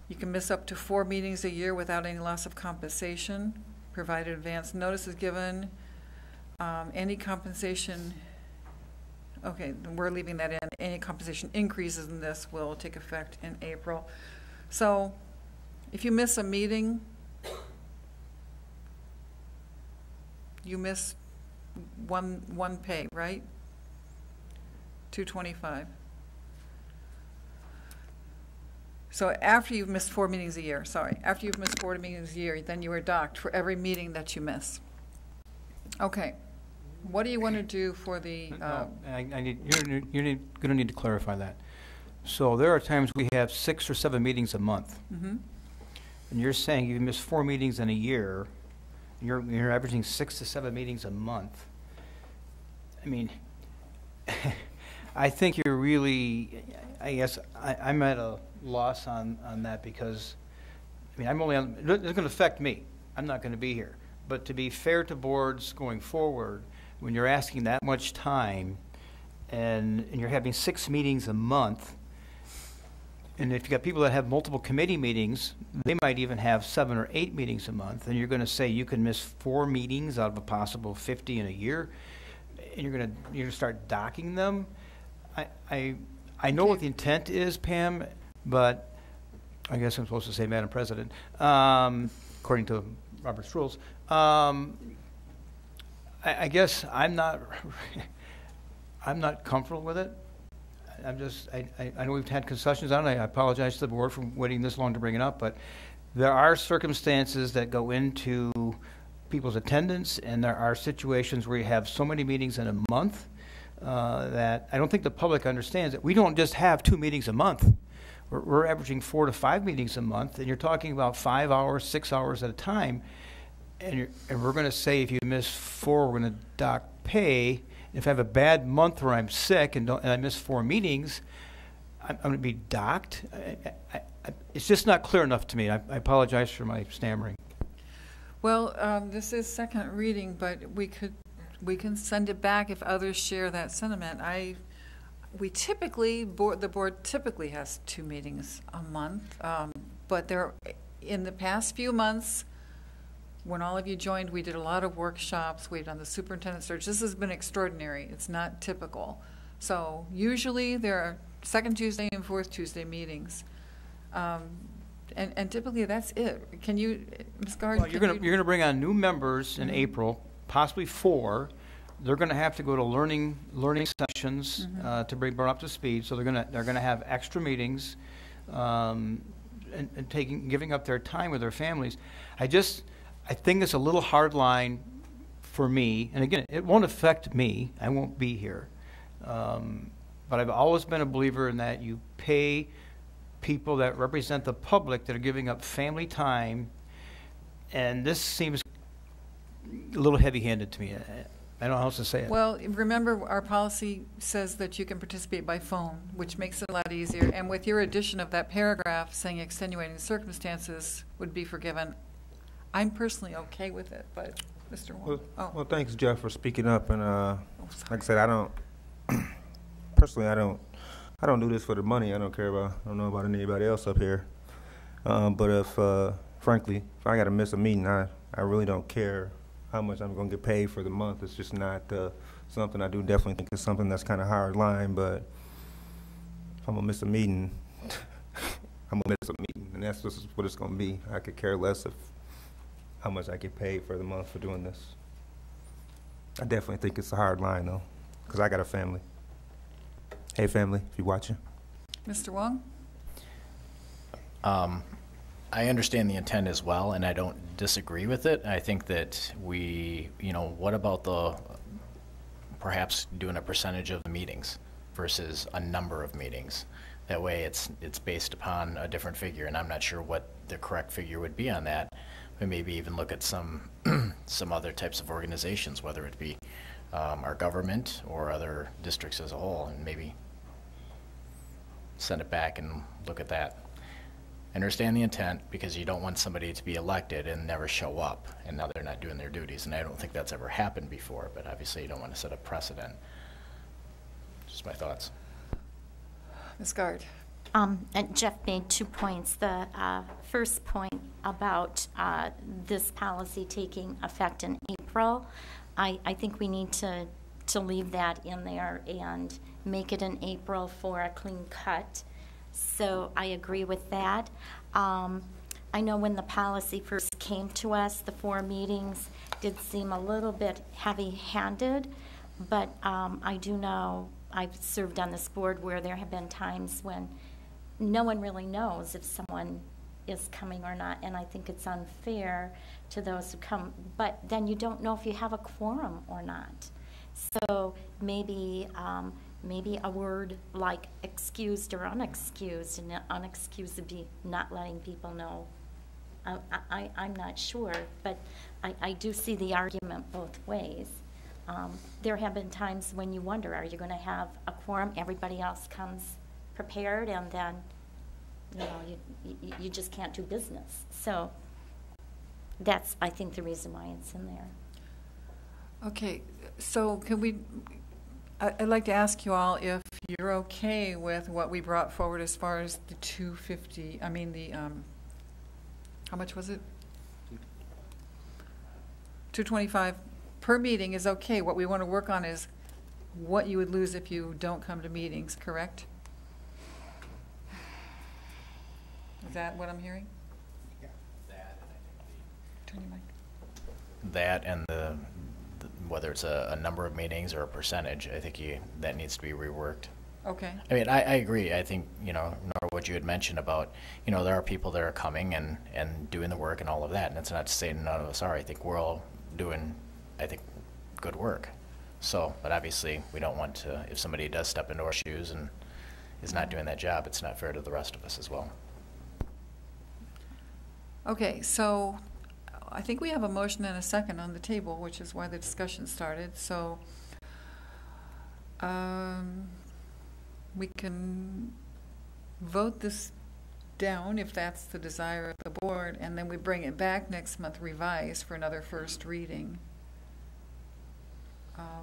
You can miss up to 4 meetings a year without any loss of compensation, provided advance notice is given. Any compensation, okay, we're leaving that in. Any compensation increases in this will take effect in April. So if you miss a meeting, you miss one pay, right? $225. So after you've missed 4 meetings a year, after you've missed 4 meetings a year, then you are docked for every meeting that you miss. Okay. What do you want to do for the? You're going to need to clarify that. So there are times we have 6 or 7 meetings a month, and you're saying you miss 4 meetings in a year. You're averaging 6 to 7 meetings a month. I mean, I think you're really. I guess I'm at a loss on that, because I mean, I'm only on. It's going to affect me. I'm not going to be here. But to be fair to boards going forward, when you're asking that much time, and you're having 6 meetings a month, and if you've got people that have multiple committee meetings, they might even have 7 or 8 meetings a month, and you're going to say you can miss 4 meetings out of a possible 50 in a year, and you're going to start docking them. I know what the intent is, Pam, but I guess I'm supposed to say Madam President, according to Robert's rules. I guess I'm not comfortable with it. I know we've had concessions on it. I apologize to the board for waiting this long to bring it up, but there are circumstances that go into people's attendance, and there are situations where you have so many meetings in a month that I don't think the public understands that we don't just have 2 meetings a month. We're averaging 4 to 5 meetings a month, and you're talking about 5 hours, 6 hours at a time, and we're going to say if you miss 4, we're going to dock pay. If I have a bad month where I'm sick and I miss 4 meetings, I'm going to be docked. It's just not clear enough to me. I apologize for my stammering. Well, this is second reading, but we can send it back if others share that sentiment. The board typically has 2 meetings a month, but in the past few months, when all of you joined, we did a lot of workshops. We've done the superintendent search. This has been extraordinary. It's not typical. So usually there are 2nd Tuesday and 4th Tuesday meetings. And typically that's it. Can you, Ms. Gard? Well, you're going to bring on new members in April, possibly 4. They're going to have to go to learning sessions to bring them up to speed. So they're going to have extra meetings and giving up their time with their families. I think it's a little hard line for me. And again, it won't affect me. I won't be here. But I've always been a believer in that you pay people that represent the public that are giving up family time. And this seems a little heavy-handed to me. I don't know how else to say it. Well, remember, our policy says that you can participate by phone, which makes it a lot easier. And with your addition of that paragraph saying extenuating circumstances would be forgiven, I'm personally okay with it, but Mr. Wong? Well, thanks, Jeff, for speaking up. And sorry. like I said, I don't personally, I don't do this for the money. I don't know about anybody else up here. But if, frankly, if I got to miss a meeting, I really don't care how much I'm going to get paid for the month. It's just not something I do. Definitely think it's something that's kind of hard line. But if I'm going to miss a meeting, I'm going to miss a meeting. And that's just what it's going to be. I could care less of how much I get paid for the month for doing this. I definitely think it's a hard line, though, because I got a family. Hey, family, if you're watching. Mr. Wong? I understand the intent as well, and I don't disagree with it. I think that what about perhaps doing a percentage of the meetings versus a number of meetings? That way it's based upon a different figure, and I'm not sure what the correct figure would be on that. But maybe even look at some other types of organizations, whether it be our government or other districts as a whole, and maybe send it back and look at that. I understand the intent, because you don't want somebody to be elected and never show up, and now they're not doing their duties, and I don't think that's ever happened before, but obviously you don't want to set a precedent. Just my thoughts. Ms. Gard? And Jeff made 2 points. The first point about this policy taking effect in April, I think we need to leave that in there and make it in April for a clean cut. So I agree with that. I know when the policy first came to us, the 4 meetings did seem a little bit heavy-handed, but I do know I've served on this board where there have been times when no one really knows if someone is coming or not, and I think it's unfair to those who come. But then you don't know if you have a quorum or not. So maybe a word like excused or unexcused, and unexcused would be not letting people know. I'm not sure, but I do see the argument both ways. There have been times when you wonder, are you going to have a quorum? Everybody else comes prepared, and then you just can't do business. So that's, I think, the reason why it's in there. Okay, so can we, I'd like to ask you all if you're okay with what we brought forward as far as the 250, I mean the, how much was it? 225 per meeting is okay. What we want to work on is what you would lose if you don't come to meetings, correct? Is that what I'm hearing? Yeah. That, and I think Turn your mic. that and the whether it's a number of meetings or a percentage, I think that needs to be reworked. Okay. I mean, I agree. I think, Nora, what you had mentioned about, there are people that are coming and doing the work and all of that. And it's not to say none of us are. I think we're all doing, good work. So, but obviously we don't want to, if somebody does step into our shoes and is not doing that job, it's not fair to the rest of us as well. Okay, so I think we have a motion and a second on the table, which is why the discussion started. So we can vote this down if that's the desire of the board, and then we bring it back next month revised for another first reading.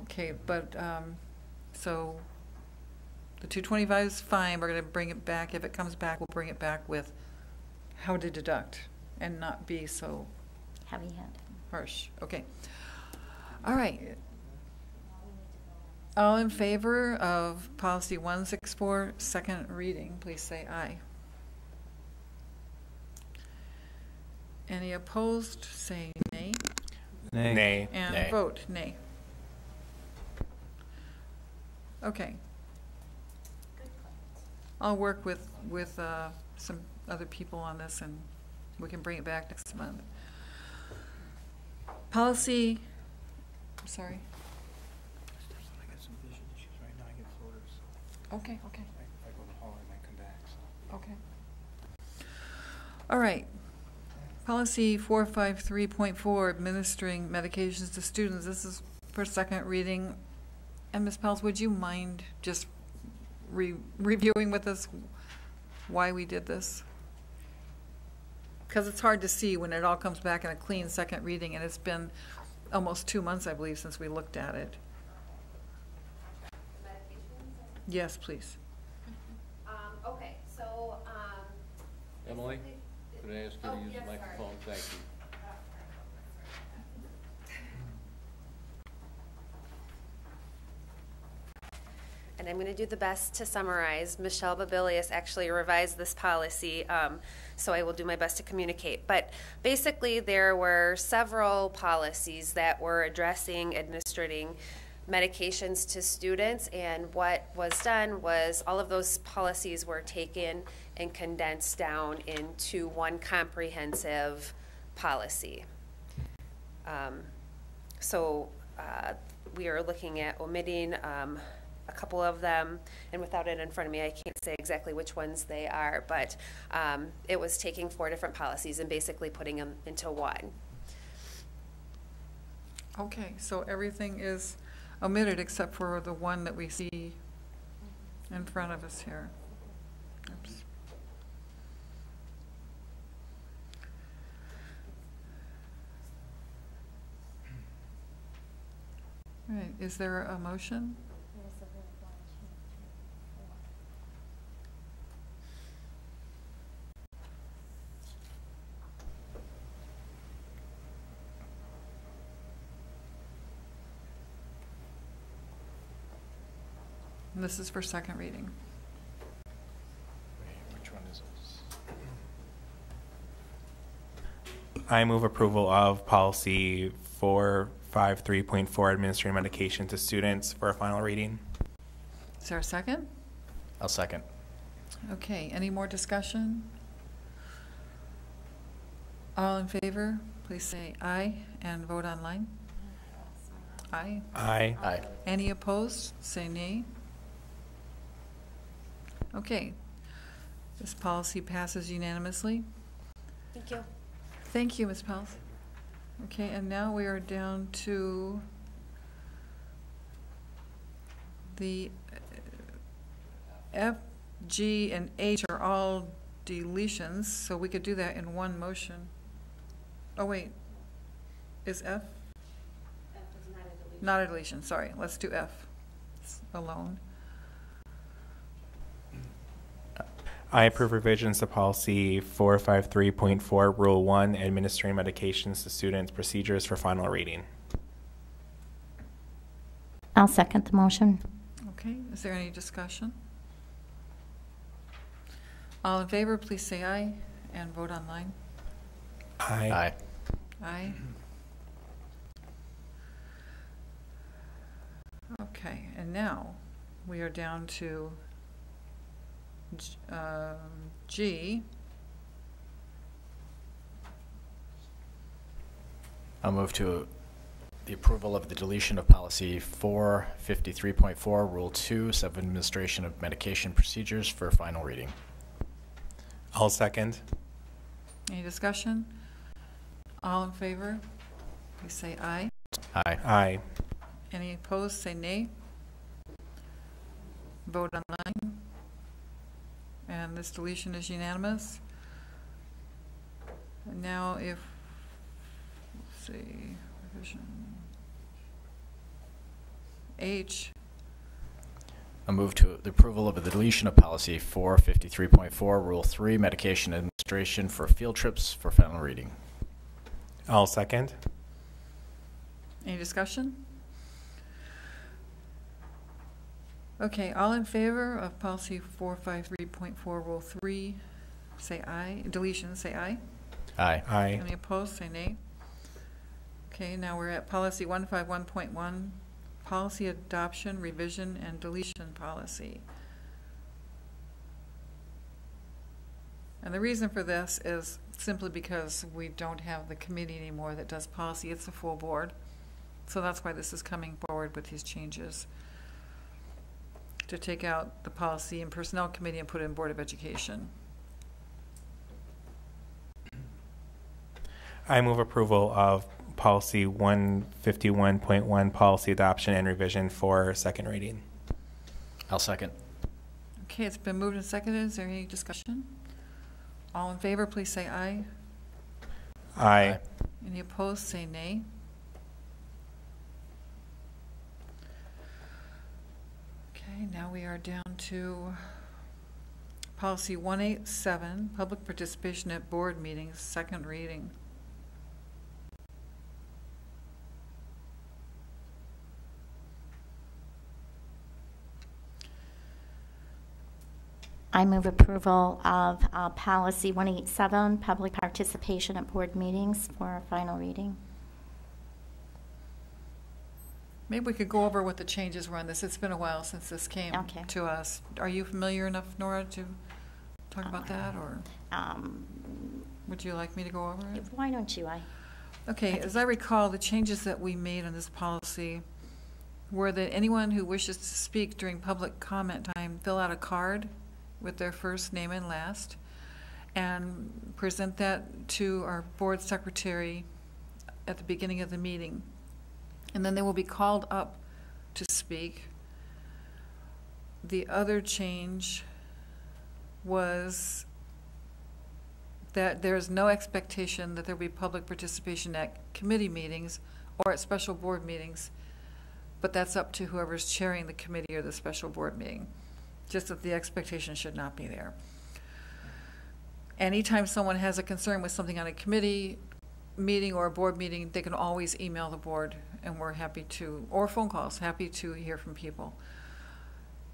Okay, but so the 225 is fine. We're going to bring it back. If it comes back, we'll bring it back with how to deduct and not be so Heavy-handed. harsh. Okay. All right. All in favor of policy 164, second reading, please say aye. Any opposed, say nay. Nay. Nay. And Nay. vote nay. Okay. I'll work with some other people on this, and we can bring it back next month. Policy, I'm sorry. I got some vision issues right now. I get floaters. Okay, okay, If I go to the hall, I might come back. So. okay. All right. Policy 453.4, administering medications to students. This is for second reading. And Ms. Pels, would you mind just reviewing with us why we did this? Because it's hard to see when it all comes back in a clean second reading, and it's been almost 2 months, I believe, since we looked at it. Yes, please. Okay, so, Emily, could I ask you to use the microphone? Thank you. And I'm going to do the best to summarize. Michelle Babilius actually revised this policy, so I will do my best to communicate. But basically, there were several policies that were addressing administering medications to students, and what was done was all of those policies were taken and condensed down into one comprehensive policy. We are looking at omitting a couple of them, and without it in front of me, I can't say exactly which ones they are, but it was taking 4 different policies and basically putting them into one. Okay, so everything is omitted except for the one that we see in front of us here. Oops. All right, is there a motion? And this is for second reading. Which one is this? I move approval of policy 453.4, administering medication to students, for a final reading. Is there a second? I'll second. Okay, any more discussion? All in favor, please say aye and vote online. Aye. Aye. Aye. Any opposed, say nay. Okay, this policy passes unanimously. Thank you. Thank you, Ms. Pels. Okay, and now we are down to the F, G, and H are all deletions, so we could do that in one motion. Oh, wait. Is F? F is not a deletion. Not a deletion, sorry. Let's do F alone. I approve revisions to policy 453.4, Rule 1, administering medications to students, procedures, for final reading. I'll second the motion. Okay, is there any discussion? All in favor, please say aye and vote online. Aye. Aye. Aye. Okay, and now we are down to G. I'll move to the approval of the deletion of policy 453.4, Rule 2, self-administration of medication procedures, for final reading. I'll second. Any discussion? All in favor, please say aye. Aye. Aye. Any opposed, say nay. Vote online. And this deletion is unanimous. And now if, let's see, revision H. I'll move to the approval of the deletion of policy 453.4, Rule 3, medication administration for field trips, for final reading. I'll second. Any discussion? Okay, all in favor of policy 453.4, Rule 3, say aye. Deletion, say aye. Aye. Aye. Any opposed, say nay. Okay, now we're at policy 151.1, policy adoption, revision, and deletion policy. And the reason for this is simply because we don't have the committee anymore that does policy. It's the full board. So that's why this is coming forward with these changes, to take out the policy and personnel committee and put it in Board of Education. I move approval of policy 151.1, policy adoption and revision, for second reading. I'll second. Okay, it's been moved and seconded. Is there any discussion? All in favor, please say aye. Aye. Any opposed, say nay. Okay, now we are down to policy 187, public participation at board meetings, second reading. I move approval of policy 187, public participation at board meetings for final reading. Maybe we could go over what the changes were on this. It's been a while since this came Okay. to us. Are you familiar enough, Nora, to talk about that, or would you like me to go over it? Why don't you? Okay, as I recall, the changes that we made on this policy were that anyone who wishes to speak during public comment time fill out a card with their first name and last and present that to our board secretary at the beginning of the meeting. And then they will be called up to speak. The other change was that there is no expectation that there will be public participation at committee meetings or at special board meetings, but that's up to whoever's chairing the committee or the special board meeting. Just that the expectation should not be there. Anytime someone has a concern with something on a committee meeting or a board meeting, they can always email the board, and we're happy to, or phone calls, happy to hear from people.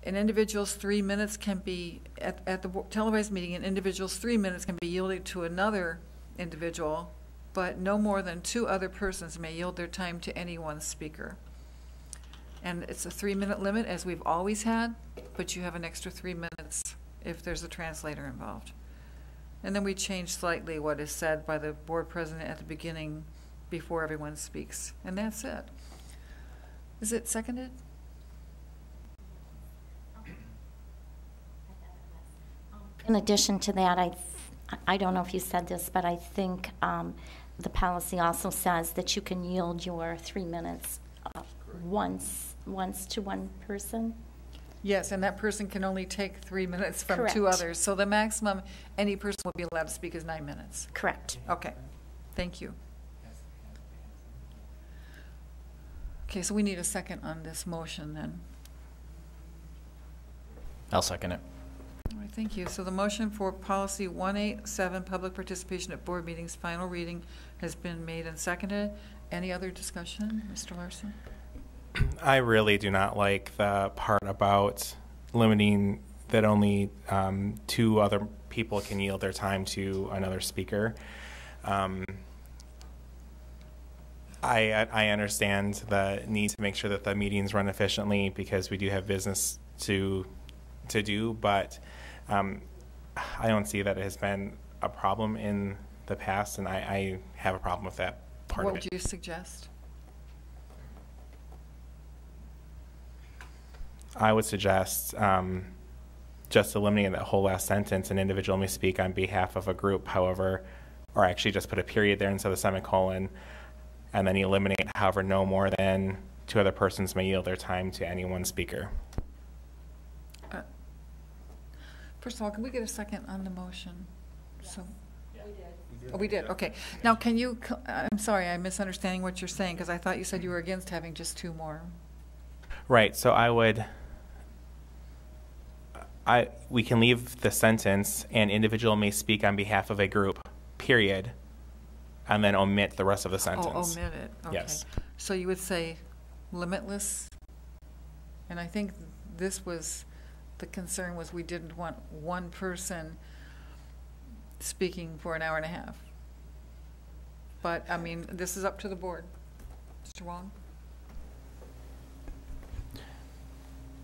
An individual's 3 minutes can be, at the televised meeting, an individual's 3 minutes can be yielded to another individual, but no more than 2 other persons may yield their time to any one speaker. And it's a 3-minute limit, as we've always had, but you have an extra 3 minutes if there's a translator involved. And then we change slightly what is said by the board president at the beginning before everyone speaks. And that's it. Is it seconded? In addition to that, I don't know if you said this, but I think the policy also says that you can yield your 3 minutes once to one person. Yes, and that person can only take 3 minutes from Correct. 2 others. So the maximum any person will be allowed to speak is 9 minutes. Correct. Okay, thank you. Okay, so we need a second on this motion then. I'll second it. All right, thank you. So the motion for policy 187, public participation at board meetings, final reading, has been made and seconded. Any other discussion, Mr. Larson? I really do not like the part about limiting that only 2 other people can yield their time to another speaker. I understand the need to make sure that the meetings run efficiently because we do have business to do, but I don't see that it has been a problem in the past, and I have a problem with that part What of it. would you suggest? I would suggest just eliminating that whole last sentence. An individual may speak on behalf of a group, however, or actually just put a period there instead of a semicolon, and then eliminate, however, no more than 2 other persons may yield their time to any one speaker. First of all, can we get a second on the motion? Yes. So, We did. oh, we did, okay. Now, can you, I'm sorry, I'm misunderstanding what you're saying, because I thought you said you were against having just 2 more. Right, so we can leave the sentence, an individual may speak on behalf of a group, period, and then omit the rest of the sentence. Oh, omit it, okay. Yes. So you would say limitless? And I think this was, the concern was we didn't want one person speaking for an hour and a half. But, I mean, this is up to the board. Mr. Wong?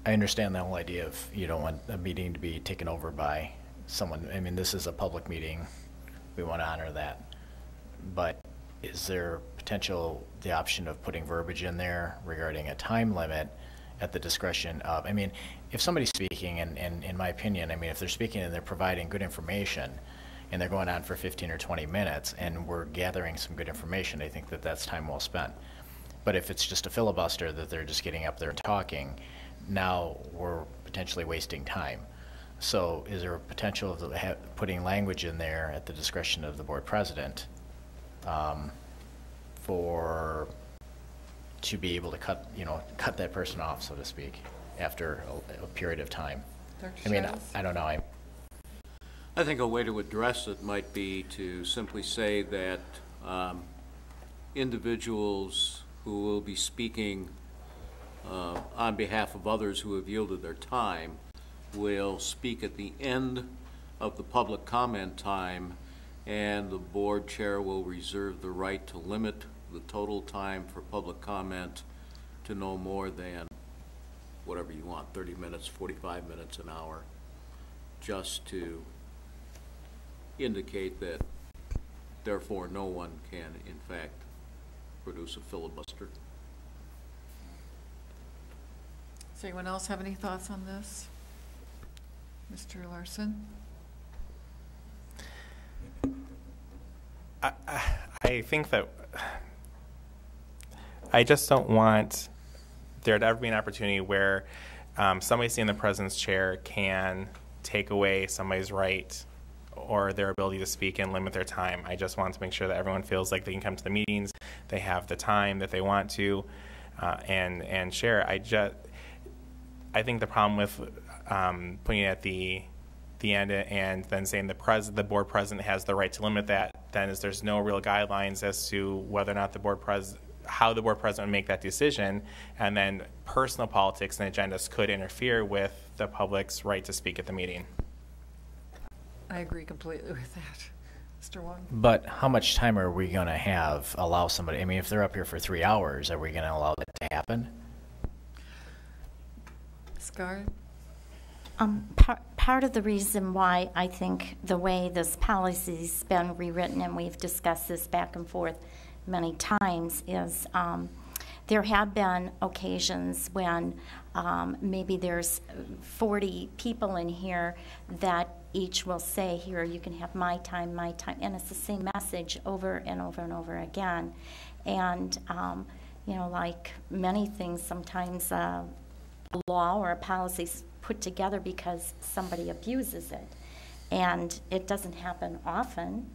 I understand the whole idea of you don't want a meeting to be taken over by someone. I mean, this is a public meeting. We want to honor that. But is there potential, the option of putting verbiage in there regarding a time limit at the discretion of, I mean, if somebody's speaking, and in my opinion, I mean, if they're speaking and they're providing good information and they're going on for 15 or 20 minutes and we're gathering some good information, I think that that's time well spent. But if it's just a filibuster that they're just getting up there and talking, now we're potentially wasting time. So is there a potential of putting language in there at the discretion of the board president to be able to cut that person off, so to speak? after a period of time. Dr. I mean, Shiles? I don't know. I think a way to address it might be to simply say that individuals who will be speaking on behalf of others who have yielded their time will speak at the end of the public comment time, and the board chair will reserve the right to limit the total time for public comment to no more than whatever you want, 30 minutes, 45 minutes, an hour, just to indicate that therefore no one can in fact produce a filibuster. Does anyone else have any thoughts on this? Mr. Larson? I think that I just don't want there to ever be an opportunity where somebody sitting in the president's chair can take away somebody's right or their ability to speak and limit their time. I just want to make sure that everyone feels like they can come to the meetings, they have the time that they want to, and share. I think the problem with putting it at the end and then saying the board president has the right to limit that, then is there's no real guidelines as to whether or not how the board president would make that decision, and then personal politics and agendas could interfere with the public's right to speak at the meeting. I agree completely with that. Mr. Wong? But how much time are we going to allow somebody? I mean, if they're up here for 3 hours, are we going to allow that to happen? Scar? Part of the reason why I think the way this policy's been rewritten, and we've discussed this back and forth many times, is there have been occasions when maybe there's 40 people in here that each will say, here, you can have my time, and it's the same message over and over and over again. And, you know, like many things, sometimes a law or a policy is put together because somebody abuses it. And it doesn't happen often,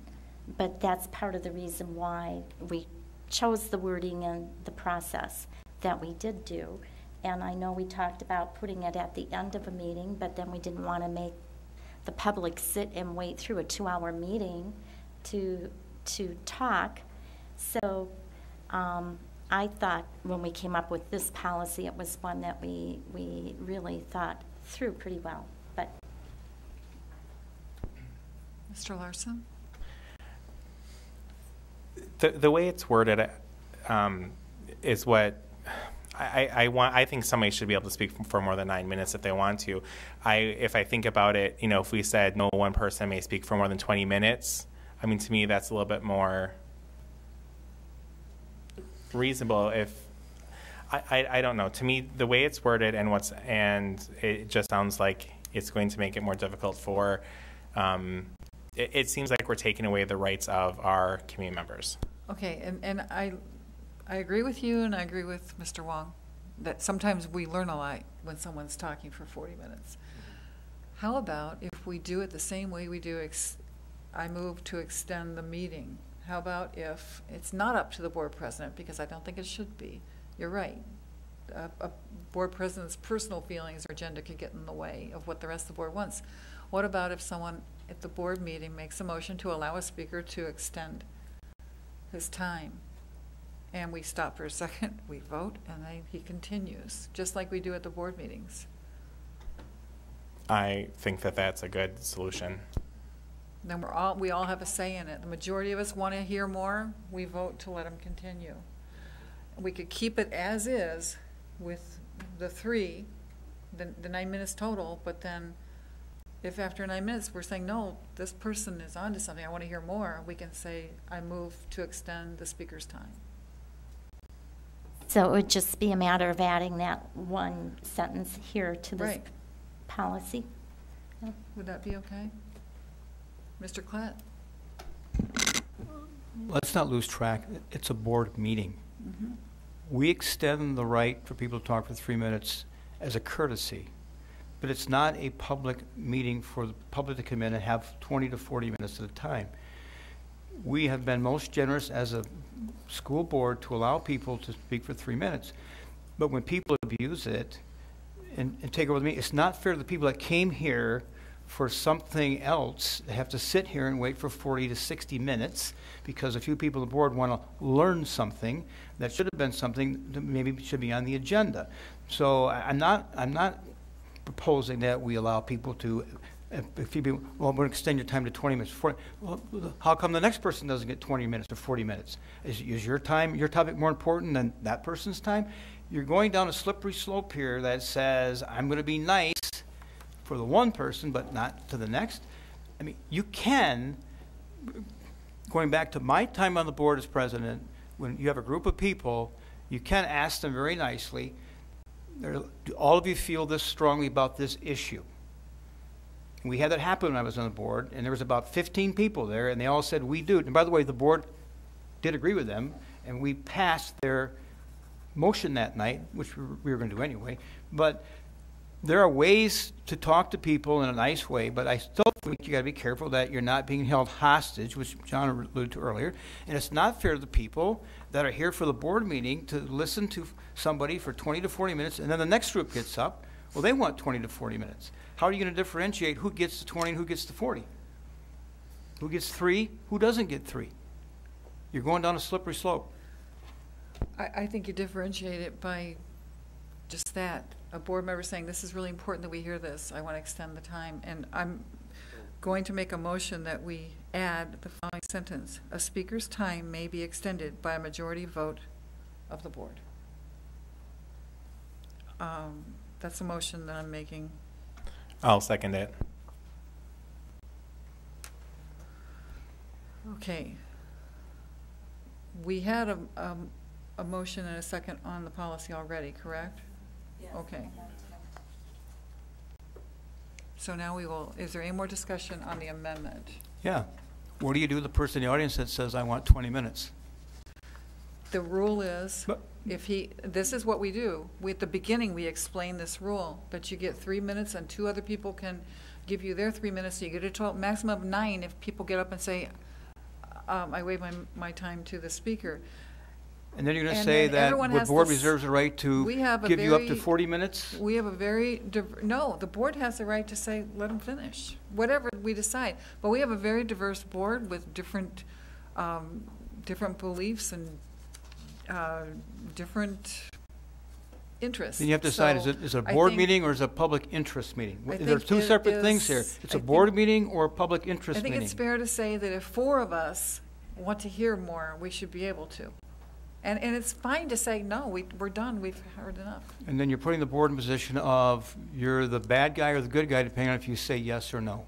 but that's part of the reason why we chose the wording and the process that we did do. And I know we talked about putting it at the end of a meeting, but then we didn't want to make the public sit and wait through a 2-hour meeting to talk. So I thought when we came up with this policy, it was one that we really thought through pretty well. But Mr. Larson? The way it's worded is what I want. I think somebody should be able to speak for more than 9 minutes if they want to. If I think about it, you know, if we said no one person may speak for more than 20 minutes, I mean, to me that's a little bit more reasonable. If I don't know. To me, the way it's worded and it just sounds like it's going to make it more difficult for. It seems like we're taking away the rights of our community members. Okay, and I agree with you, and I agree with Mr. Wong that sometimes we learn a lot when someone's talking for 40 minutes. How about if we do it the same way we do, I move to extend the meeting. How about if it's not up to the board president, because I don't think it should be. You're right. A board president's personal feelings or agenda could get in the way of what the rest of the board wants. What about if someone at the board meeting makes a motion to allow a speaker to extend his time, and we stop for a second, we vote, and then he continues, just like we do at the board meetings? I think that that's a good solution. Then we all have a say in it. The majority of us want to hear more. We vote to let him continue. We could keep it as is with the 3, the 9 minutes total, but then if after 9 minutes we're saying, no, this person is on to something, I want to hear more, we can say, I move to extend the speaker's time. so it would just be a matter of adding that one sentence here to this Right. policy. Would that be okay? Mr. Klett? Let's not lose track. It's a board meeting. Mm-hmm. We extend the right for people to talk for 3 minutes as a courtesy, but it's not a public meeting for the public to come in and have 20 to 40 minutes at a time. We have been most generous as a school board to allow people to speak for 3 minutes, but when people abuse it, and take over with me. It's not fair to the people that came here for something else. They have to sit here and wait for 40 to 60 minutes because a few people on the board want to learn something that should have been something that maybe should be on the agenda. So I'm not proposing that we allow people to, if people, well, we're going to extend your time to 20 minutes. 40, well, how come the next person doesn't get 20 minutes or 40 minutes? Is your time, your topic more important than that person's time? You're going down a slippery slope here that says, I'm going to be nice for the one person, but not to the next. I mean, you can, going back to my time on the board as president, when you have a group of people, you can ask them very nicely, do all of you feel this strongly about this issue? And we had that happen when I was on the board, and there was about 15 people there, and they all said, we do. And by the way, the board did agree with them, and we passed their motion that night, which we were going to do anyway. But there are ways to talk to people in a nice way, but I still think you got to be careful that you're not being held hostage, which John alluded to earlier. And it's not fair to the people that are here for the board meeting to listen to somebody for 20 to 40 minutes, and then the next group gets up. Well, they want 20 to 40 minutes. How are you going to differentiate who gets to 20 and who gets to 40? Who gets 3? Who doesn't get 3? You're going down a slippery slope. I think you differentiate it by just that. A board member saying, this is really important that we hear this. I want to extend the time. And I'm going to make a motion that we add the following sentence. A speaker's time may be extended by a majority vote of the board. That's a motion that I'm making. I'll second it. Okay. We had a motion and a second on the policy already, correct? Yes. Okay. So now we will, is there any more discussion on the amendment? Yeah. What do you do with the person in the audience that says, I want 20 minutes? The rule is, this is what we do. At the beginning, we explain this rule, that you get 3 minutes and 2 other people can give you their 3 minutes. So you get a total maximum of 9 if people get up and say, I waive my time to the speaker. And then you're going to say that the board reserves the right to give you up to 40 minutes? We have a very, no, the board has the right to say, let them finish, whatever we decide. But we have a very diverse board with different beliefs and different interests. Then you have to decide, is it a board meeting or is it a public interest meeting? There's 2 separate things here. It's a board meeting or a public interest meeting. I think it's fair to say that if 4 of us want to hear more, we should be able to. And it's fine to say, no, we're done, we've heard enough. And then you're putting the board in position of you're the bad guy or the good guy, depending on if you say yes or no.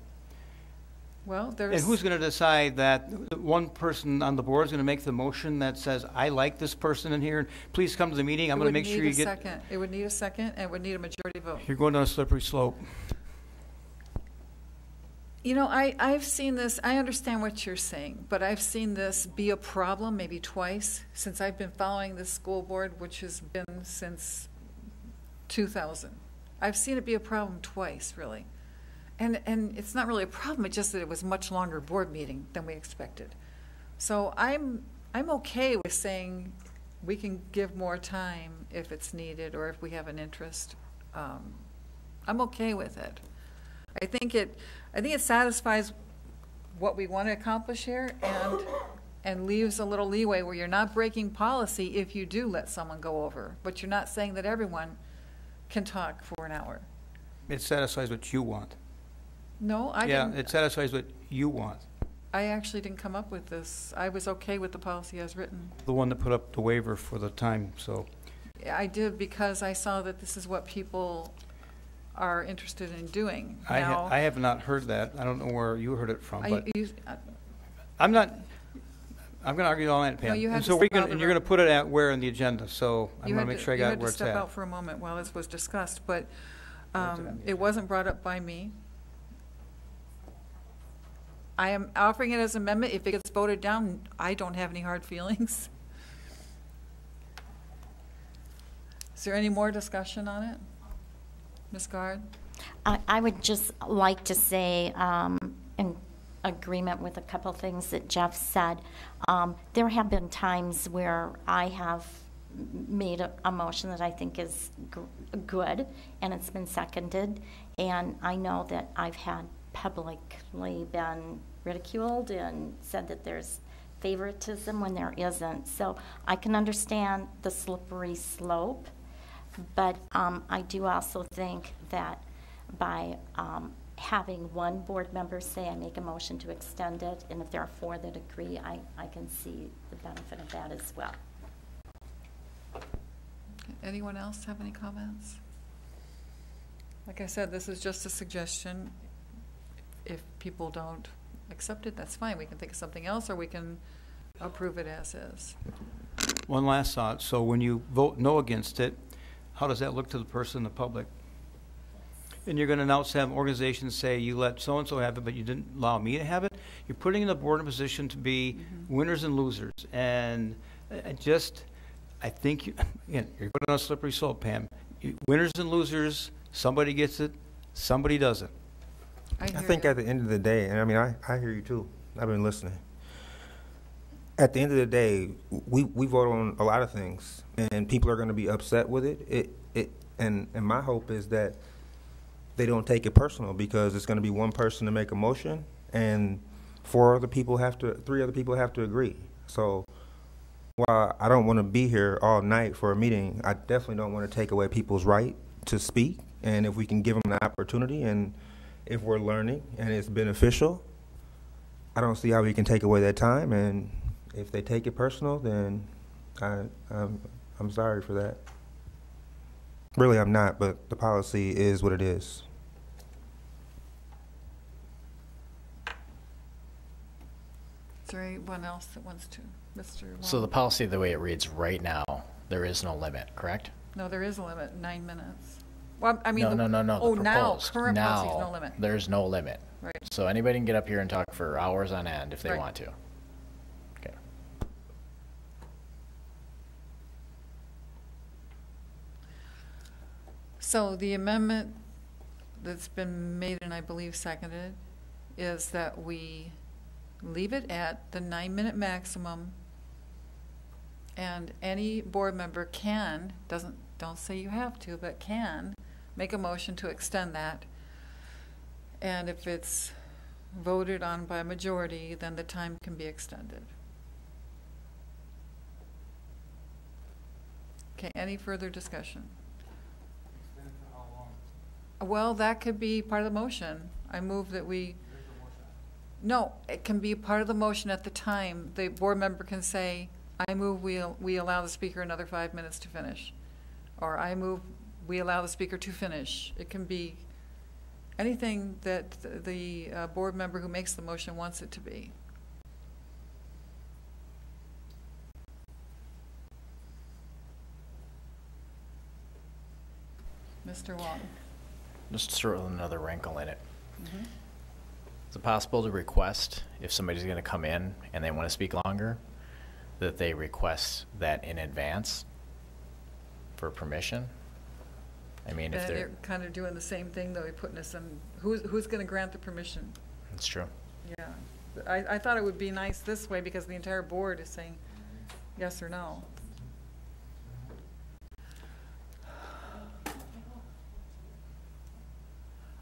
Well, And who's going to decide that one person on the board is going to make the motion that says, I like this person in here, please come to the meeting, I'm going to make sure you get... It would need a second, and it would need a majority vote. You're going down a slippery slope. You know, I've seen this, I understand what you're saying, but I've seen this be a problem maybe twice since I've been following this school board, which has been since 2000. I've seen it be a problem twice, really. And it's not really a problem, it's just that it was a much longer board meeting than we expected. So I'm okay with saying we can give more time if it's needed or if we have an interest. I'm okay with it. I think it satisfies what we want to accomplish here and leaves a little leeway where you're not breaking policy if you do let someone go over, but you're not saying that everyone can talk for an hour. It satisfies what you want. No, I didn't. Yeah, it satisfies what you want. I actually didn't come up with this. I was okay with the policy as written. The one that put up the waiver for the time, so. I did because I saw that this is what people are interested in doing. I have not heard that. I don't know where you heard it from, but I'm going to argue all that, Pam. No, you had and so you're going to put it at where in the agenda, so I'm going to make sure I got where it's at. You had to step out for a moment while this was discussed, but it wasn't brought up by me. I am offering it as an amendment. If it gets voted down, I don't have any hard feelings. Is there any more discussion on it? Ms. Guard? I would just like to say, in agreement with a couple things that Jeff said, there have been times where I have made a motion that I think is good, and it's been seconded. And I know that I've had publicly been ridiculed and said that there's favoritism when there isn't. So I can understand the slippery slope, but I do also think that by having one board member say, I make a motion to extend it, and if there are 4 that agree, I can see the benefit of that as well. Anyone else have any comments? Like I said, this is just a suggestion. If people don't accept it, that's fine. We can think of something else, or we can approve it as is. One last thought. So when you vote no against it, how does that look to the person in the public? And you're going to now have organizations say, you let so-and-so have it, but you didn't allow me to have it. You're putting the board in a position to be winners and losers. And I think, again, you're putting on a slippery slope, Pam. Winners and losers, somebody gets it, somebody doesn't. I think at the end of the day, and I mean, I hear you too. I've been listening. At the end of the day, we vote on a lot of things, and people are going to be upset with it. And my hope is that they don't take it personal, because it's going to be one person to make a motion, and 3 other people have to agree. So while I don't want to be here all night for a meeting, I definitely don't want to take away people's right to speak. And if we can give them the opportunity, and if we're learning and it's beneficial, I don't see how we can take away that time. And if they take it personal, then I'm sorry for that. Really, I'm not, but the policy is what it is. Is there anyone else that wants to? Mr. Wong? So the policy, the way it reads right now, there is no limit, correct? No, there is a limit, 9 minutes. Well, I mean, No. Oh, the now, proposed. current policy is Now, no limit. there's no limit. Right. So anybody can get up here and talk for hours on end if they Right. want to. Okay. So the amendment that's been made, and I believe seconded, is that we leave it at the 9-minute maximum, and any board member can, don't say you have to, but can make a motion to extend that. And if it's voted on by a majority, then the time can be extended. Okay, any further discussion? Well, that could be part of the motion. I move that we... No, it can be part of the motion at the time. The board member can say, I move we allow the speaker another 5 minutes to finish. Or I move we allow the speaker to finish. It can be anything that the board member who makes the motion wants it to be. Mr. Wong. Just to throw another wrinkle in it. Mm-hmm. Is it possible to request, if somebody's going to come in and they want to speak longer, that they request that in advance for permission? I mean, if And they're... you're kind of doing the same thing, though. You're putting us in, who's going to grant the permission? That's true. Yeah. I thought it would be nice this way, because the entire board is saying yes or no.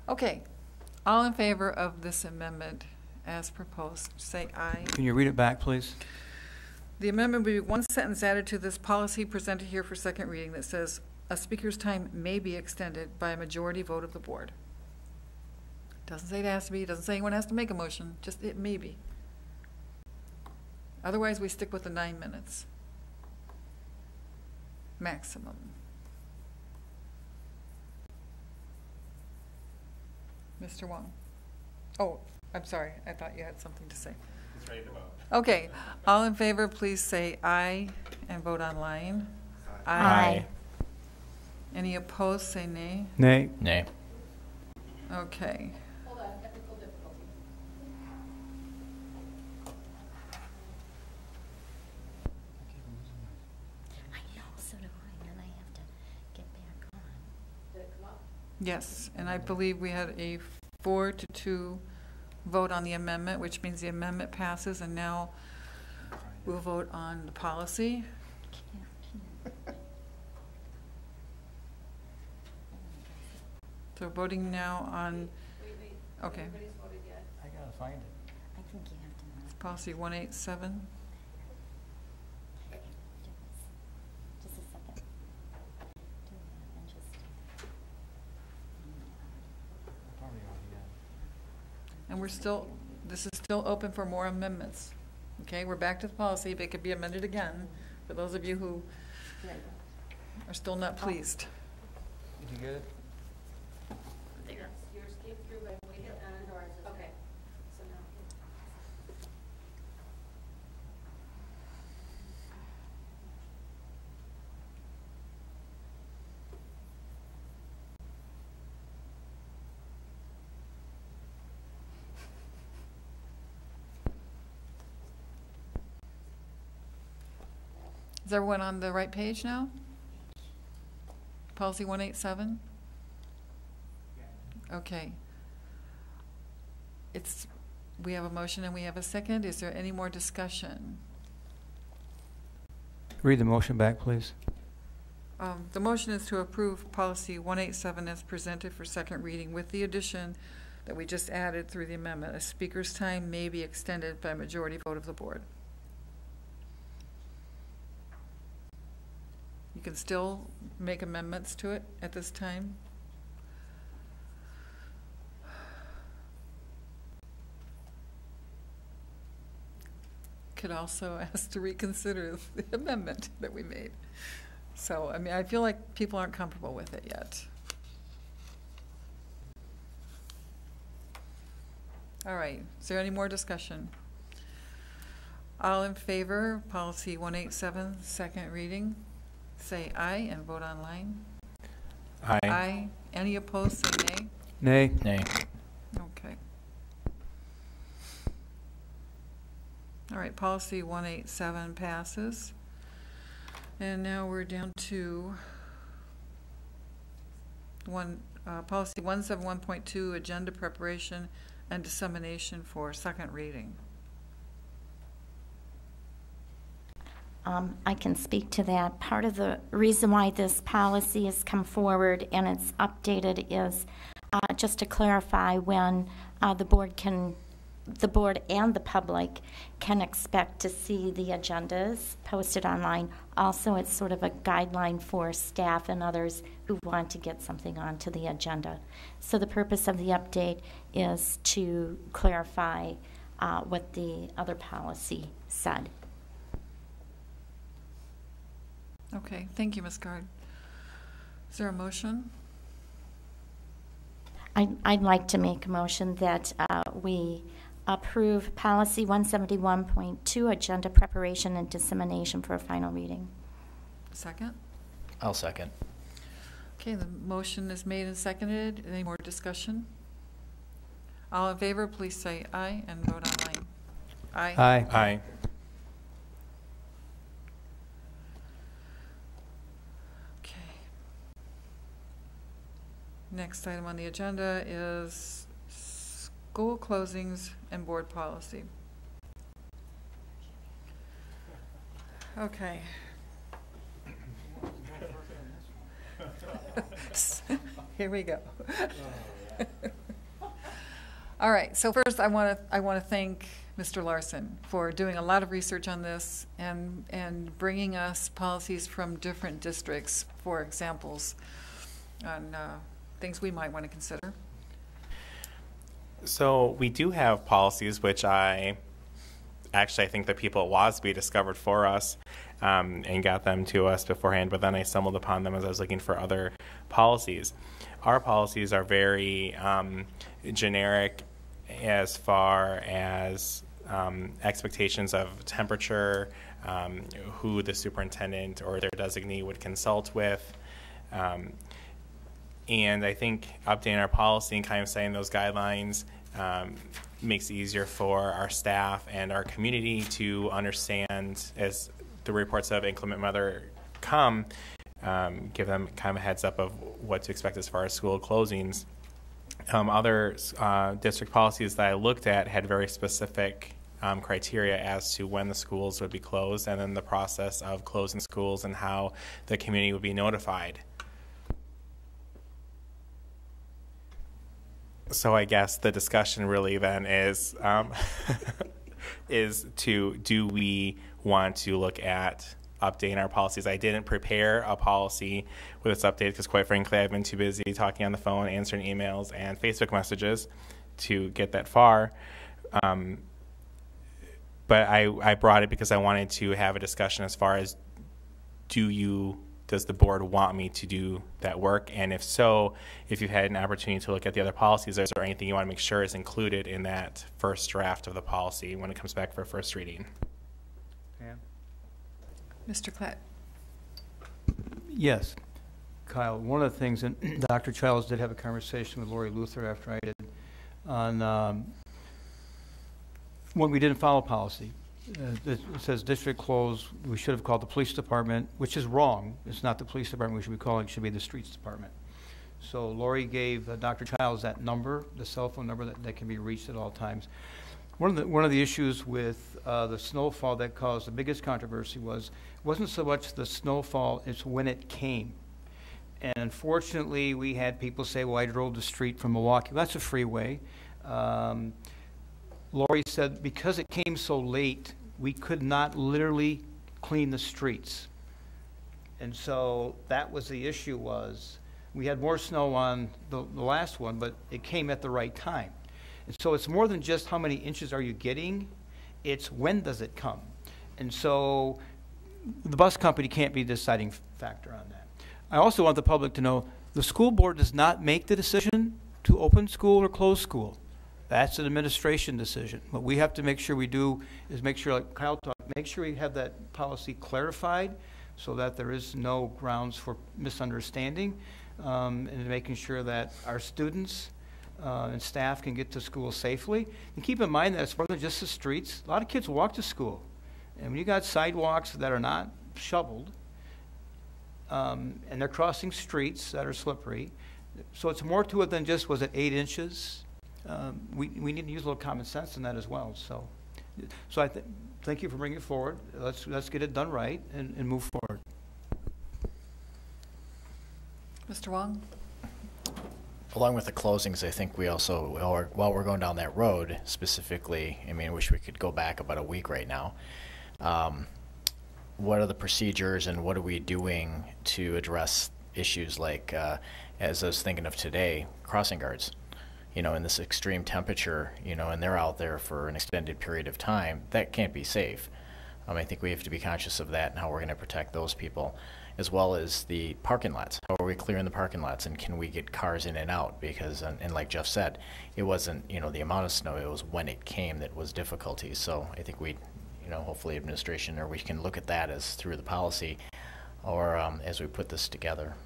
Okay. All in favor of this amendment as proposed, say aye. Can you read it back, please? The amendment would be one sentence added to this policy presented here for second reading that says, a speaker's time may be extended by a majority vote of the board. Doesn't say it has to be, doesn't say anyone has to make a motion, just it may be. Otherwise, we stick with the 9 minutes. Maximum. Mr. Wong. Oh, I'm sorry, I thought you had something to say. He's ready to vote. Okay, all in favor, please say aye and vote online. Aye. Any opposed, say nay. Nay. Nay. Okay. Hold on, technical difficulty. I know, so do I, and I have to get back on. Did it come up? Yes, and I believe we had a 4-2 vote on the amendment, which means the amendment passes, and now we'll vote on the policy. So voting now on, okay, Everybody's voted yet. I gotta find it. I think you have to. policy 187. Just a second. And just. And we're still, this is still open for more amendments. Okay, we're back to the policy, but it could be amended again for those of you who are still not pleased. Did you get it? Yours came through, but we hit on ours. Okay. So now. Is everyone on the right page now? Policy 187? Okay. We have a motion and we have a second. Is there any more discussion? Read the motion back, please. The motion is to approve policy 187 as presented for second reading with the addition that we just added through the amendment. A speaker's time may be extended by majority vote of the board. You can still make amendments to it at this time. Could also ask to reconsider the amendment that we made. So, I mean, I feel like people aren't comfortable with it yet. All right, is there any more discussion? All in favor of policy 187, second reading, say aye and vote online. Aye. Aye. Any opposed, say nay. Nay. Nay. Okay. All right, policy 187 passes. And now we're down to policy 171.2, agenda preparation and dissemination for second reading. I can speak to that. Part of the reason why this policy has come forward and it's updated is just to clarify when the board and the public can expect to see the agendas posted online. Also, it's sort of a guideline for staff and others who want to get something onto the agenda. So the purpose of the update is to clarify what the other policy said. Okay, thank you, Ms. Card. Is there a motion? I'd like to make a motion that we approve policy 171.2, agenda preparation and dissemination for a final reading. Second? I'll second. Okay, the motion is made and seconded. Any more discussion? All in favor, please say aye and vote online. Aye. Aye. Aye. Okay. Next item on the agenda is school closings and board policy. Okay. Here we go. All right, so first I want to thank Mr. Larson for doing a lot of research on this and bringing us policies from different districts for examples on things we might want to consider. So we do have policies, which I think the people at WASB discovered for us and got them to us beforehand, but then I stumbled upon them as I was looking for other policies. Our policies are very generic as far as expectations of temperature, who the superintendent or their designee would consult with. And I think updating our policy and kind of setting those guidelines makes it easier for our staff and our community to understand as the reports of inclement weather come, give them kind of a heads up of what to expect as far as school closings. Other district policies that I looked at had very specific criteria as to when the schools would be closed and then the process of closing schools and how the community would be notified. So I guess the discussion really then is do we want to look at updating our policies? I didn't prepare a policy with its update because, quite frankly, I've been too busy talking on the phone, answering emails and Facebook messages to get that far. But I brought it because I wanted to have a discussion as far as does the board want me to do that work? And if so, if you've had an opportunity to look at the other policies, is there anything you want to make sure is included in that first draft of the policy when it comes back for first reading? Pam? Mr. Platt. Yes. Kyle, one of the things, and Dr. Childs did have a conversation with Lori Luther after I did, on when we didn't follow policy. It says district closed, we should have called the police department, which is wrong. It's not the police department we should be calling, it should be the streets department. So Lori gave Dr. Childs that number, the cell phone number that can be reached at all times. One of the issues with the snowfall that caused the biggest controversy wasn't so much the snowfall, it's when it came. And unfortunately, we had people say, well, I drove the street from Milwaukee. That's a freeway. Lori said because it came so late, we could not literally clean the streets. And so that was the issue, was we had more snow on the last one, but it came at the right time. And so it's more than just how many inches are you getting, it's when does it come. And so the bus company can't be the deciding factor on that. I also want the public to know the school board does not make the decision to open school or close school. That's an administration decision. What we have to make sure we do is make sure, like Kyle talked, make sure we have that policy clarified so that there is no grounds for misunderstanding, and making sure that our students and staff can get to school safely. And keep in mind that it's more than just the streets. A lot of kids walk to school. And when you got sidewalks that are not shoveled, and they're crossing streets that are slippery, so it's more to it than just, was it 8 inches? We need to use a little common sense in that as well. So I thank you for bringing it forward. Let's get it done right and move forward. Mr. Wong? Along with the closings, I think we also, while we're going down that road specifically, I mean, I wish we could go back about a week right now. What are the procedures and what are we doing to address issues like, as I was thinking of today, crossing guards? You know, in this extreme temperature, you know, and they're out there for an extended period of time, that can't be safe. I think we have to be conscious of that and how we're going to protect those people, as well as the parking lots. How are we clearing the parking lots, and can we get cars in and out? Because, and like Jeff said, it wasn't, you know, the amount of snow, it was when it came that was difficulty. So I think we, you know, hopefully administration, or we can look at that as through the policy, or as we put this together.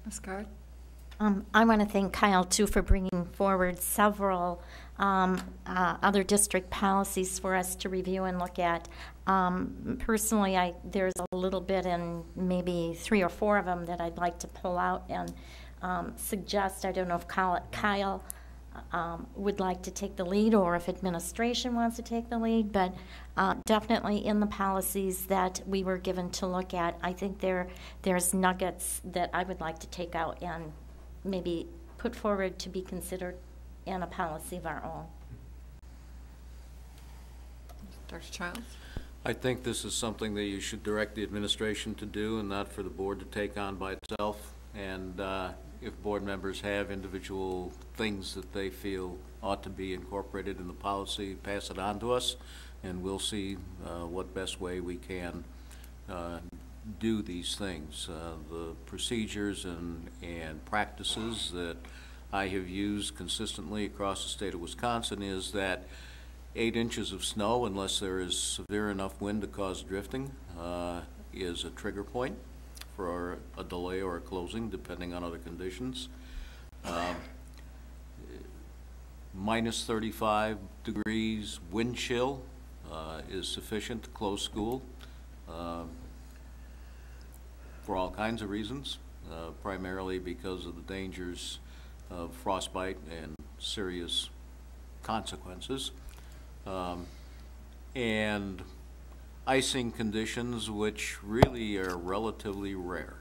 Ms. Card? I want to thank Kyle, too, for bringing forward several other district policies for us to review and look at. Personally, there's a little bit in maybe 3 or 4 of them that I'd like to pull out and suggest. I don't know if Kyle would like to take the lead or if administration wants to take the lead, but definitely in the policies that we were given to look at, I think there's nuggets that I would like to take out and maybe put forward to be considered in a policy of our own. Dr. Childs? I think this is something that you should direct the administration to do and not for the board to take on by itself. And if board members have individual things that they feel ought to be incorporated in the policy, pass it on to us, and we'll see what best way we can do these things. The procedures and practices that I have used consistently across the state of Wisconsin is that 8 inches of snow, unless there is severe enough wind to cause drifting, is a trigger point for a delay or a closing, depending on other conditions. Minus 35 degrees wind chill is sufficient to close school for all kinds of reasons, primarily because of the dangers of frostbite and serious consequences. And icing conditions, which really are relatively rare.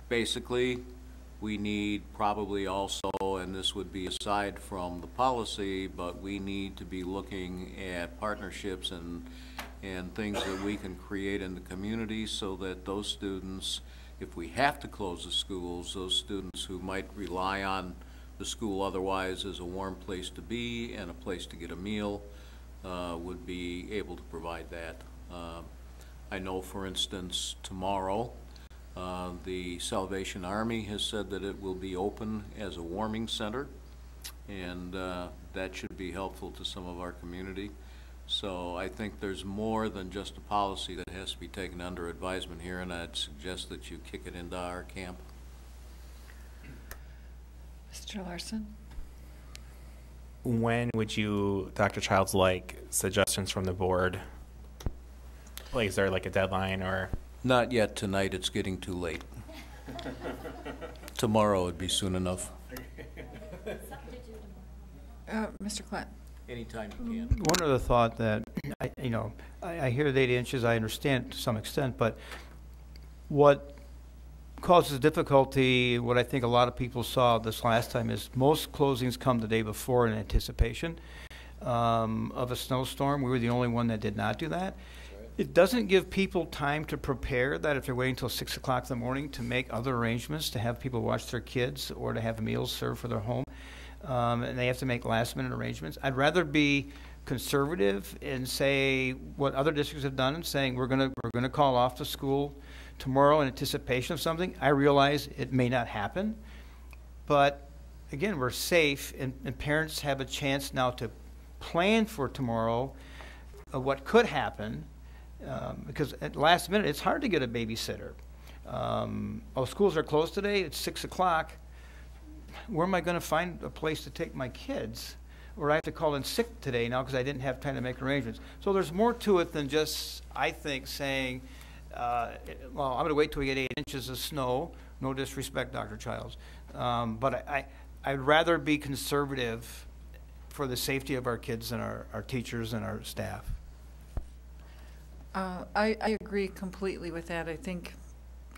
Basically, we need probably also, and this would be aside from the policy, but we need to be looking at partnerships and things that we can create in the community so that those students, if we have to close the schools, those students who might rely on the school otherwise as a warm place to be and a place to get a meal, would be able to provide that. I know, for instance, tomorrow, the Salvation Army has said that it will be open as a warming center, and that should be helpful to some of our community. So I think there's more than just a policy that has to be taken under advisement here, and I'd suggest that you kick it into our camp. Mr. Larson? When would you, Dr. Childs, like suggestions from the board? Like, is there like a deadline or? Not yet tonight. It's getting too late. Tomorrow would be soon enough. Mr. Klett? Anytime you can. One other thought that, I hear the 8 inches, I understand to some extent, but what causes difficulty, what I think a lot of people saw this last time, is most closings come the day before in anticipation of a snowstorm. We were the only one that did not do that. It doesn't give people time to prepare that if they're waiting until 6 o'clock in the morning to make other arrangements, to have people watch their kids or to have meals served for their home. And they have to make last-minute arrangements. I'd rather be conservative and say what other districts have done and saying we're gonna call off the school tomorrow in anticipation of something. I realize it may not happen, but again, we're safe, and parents have a chance now to plan for tomorrow what could happen, because at last minute it's hard to get a babysitter. Schools are closed today. It's 6 o'clock. Where am I going to find a place to take my kids? Or I have to call in sick today now because I didn't have time to make arrangements. So there's more to it than just, I think, saying, well, I'm going to wait till we get 8 inches of snow. No disrespect, Dr. Childs. But I'd rather be conservative for the safety of our kids and our teachers and our staff. I agree completely with that. I think,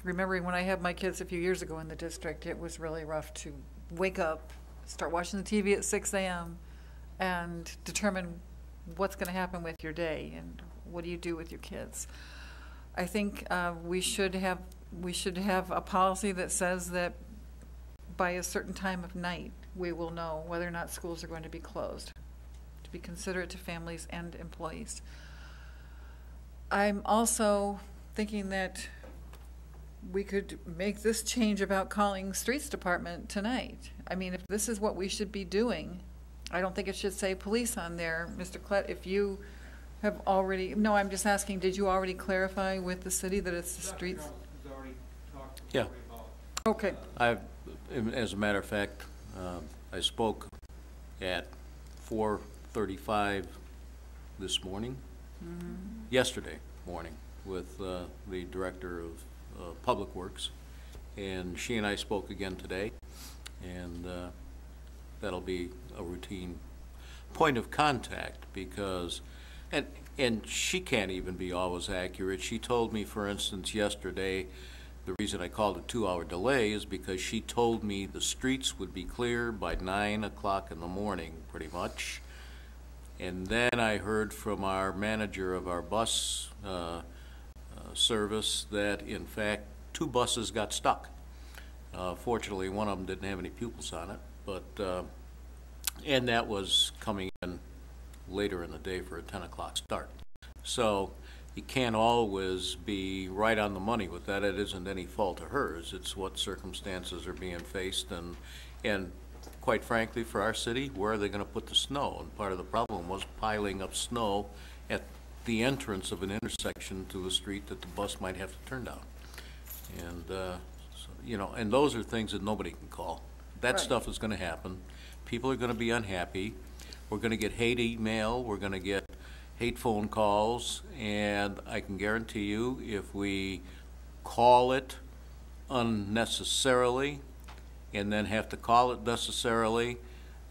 remembering when I had my kids a few years ago in the district, it was really rough to wake up, start watching the TV at 6 a.m. and determine what's going to happen with your day and what do you do with your kids. I think we should have a policy that says that by a certain time of night we will know whether or not schools are going to be closed, to be considerate to families and employees. I'm also thinking that we could make this change about calling streets department tonight. I mean, if this is what we should be doing, I don't think it should say police on there. Mr. Klett, if you have already, no, I'm just asking, did you already clarify with the city that it's the streets? Yeah. Okay. As a matter of fact, I spoke at 4:35 this morning, yesterday morning, with the director of Public Works, and she and I spoke again today, and that'll be a routine point of contact, because and she can't even be always accurate. She told me, for instance, yesterday, the reason I called a 2-hour delay is because she told me the streets would be clear by 9 o'clock in the morning, pretty much. And then I heard from our manager of our bus service that, in fact, 2 buses got stuck. Fortunately, one of them didn't have any pupils on it, but and that was coming in later in the day for a 10 o'clock start. So you can't always be right on the money with that. It isn't any fault of hers. It's what circumstances are being faced, and quite frankly, for our city, where are they going to put the snow? And part of the problem was piling up snow at the entrance of an intersection to a street that the bus might have to turn down. And, so, and those are things that nobody can call. That stuff is going to happen. People are going to be unhappy. We're going to get hate email. We're going to get hate phone calls. And I can guarantee you, if we call it unnecessarily and then have to call it necessarily,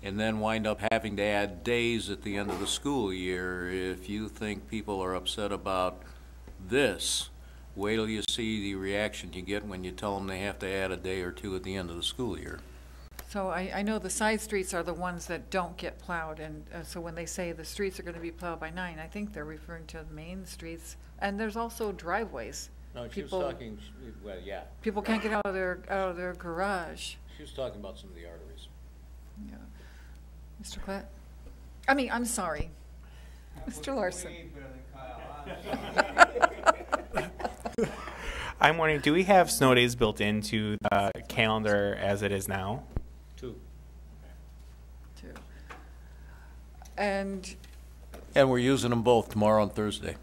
and then wind up having to add days at the end of the school year. If you think people are upset about this, wait till you see the reaction you get when you tell them they have to add a day or two at the end of the school year. So I know the side streets are the ones that don't get plowed, and so when they say the streets are going to be plowed by 9, I think they're referring to the main streets. And there's also driveways. No, she was talking, well, yeah. People can't get out of their garage. She was talking about some of the arteries. Yeah. Mr. Klatt? I mean, I'm sorry. Mr. Larson. I'm wondering, do we have snow days built into the calendar as it is now? 2. And we're using them both tomorrow and Thursday.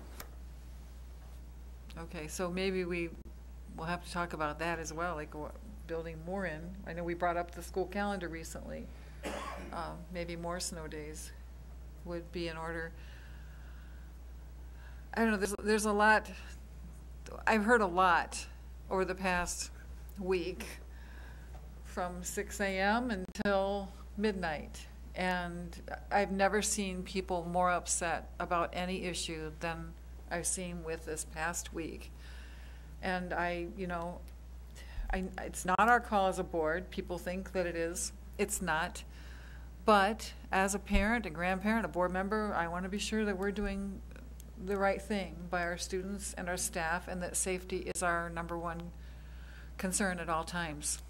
okay, so maybe we'll have to talk about that as well, like building more in. I know we brought up the school calendar recently. Maybe more snow days would be in order. I don't know, there's a lot. I've heard a lot over the past week from 6 a.m. until midnight. And I've never seen people more upset about any issue than I've seen with this past week. And it's not our call as a board. People think that it is. It's not. But as a parent, a grandparent, a board member, I want to be sure that we're doing the right thing by our students and our staff, and that safety is our #1 concern at all times.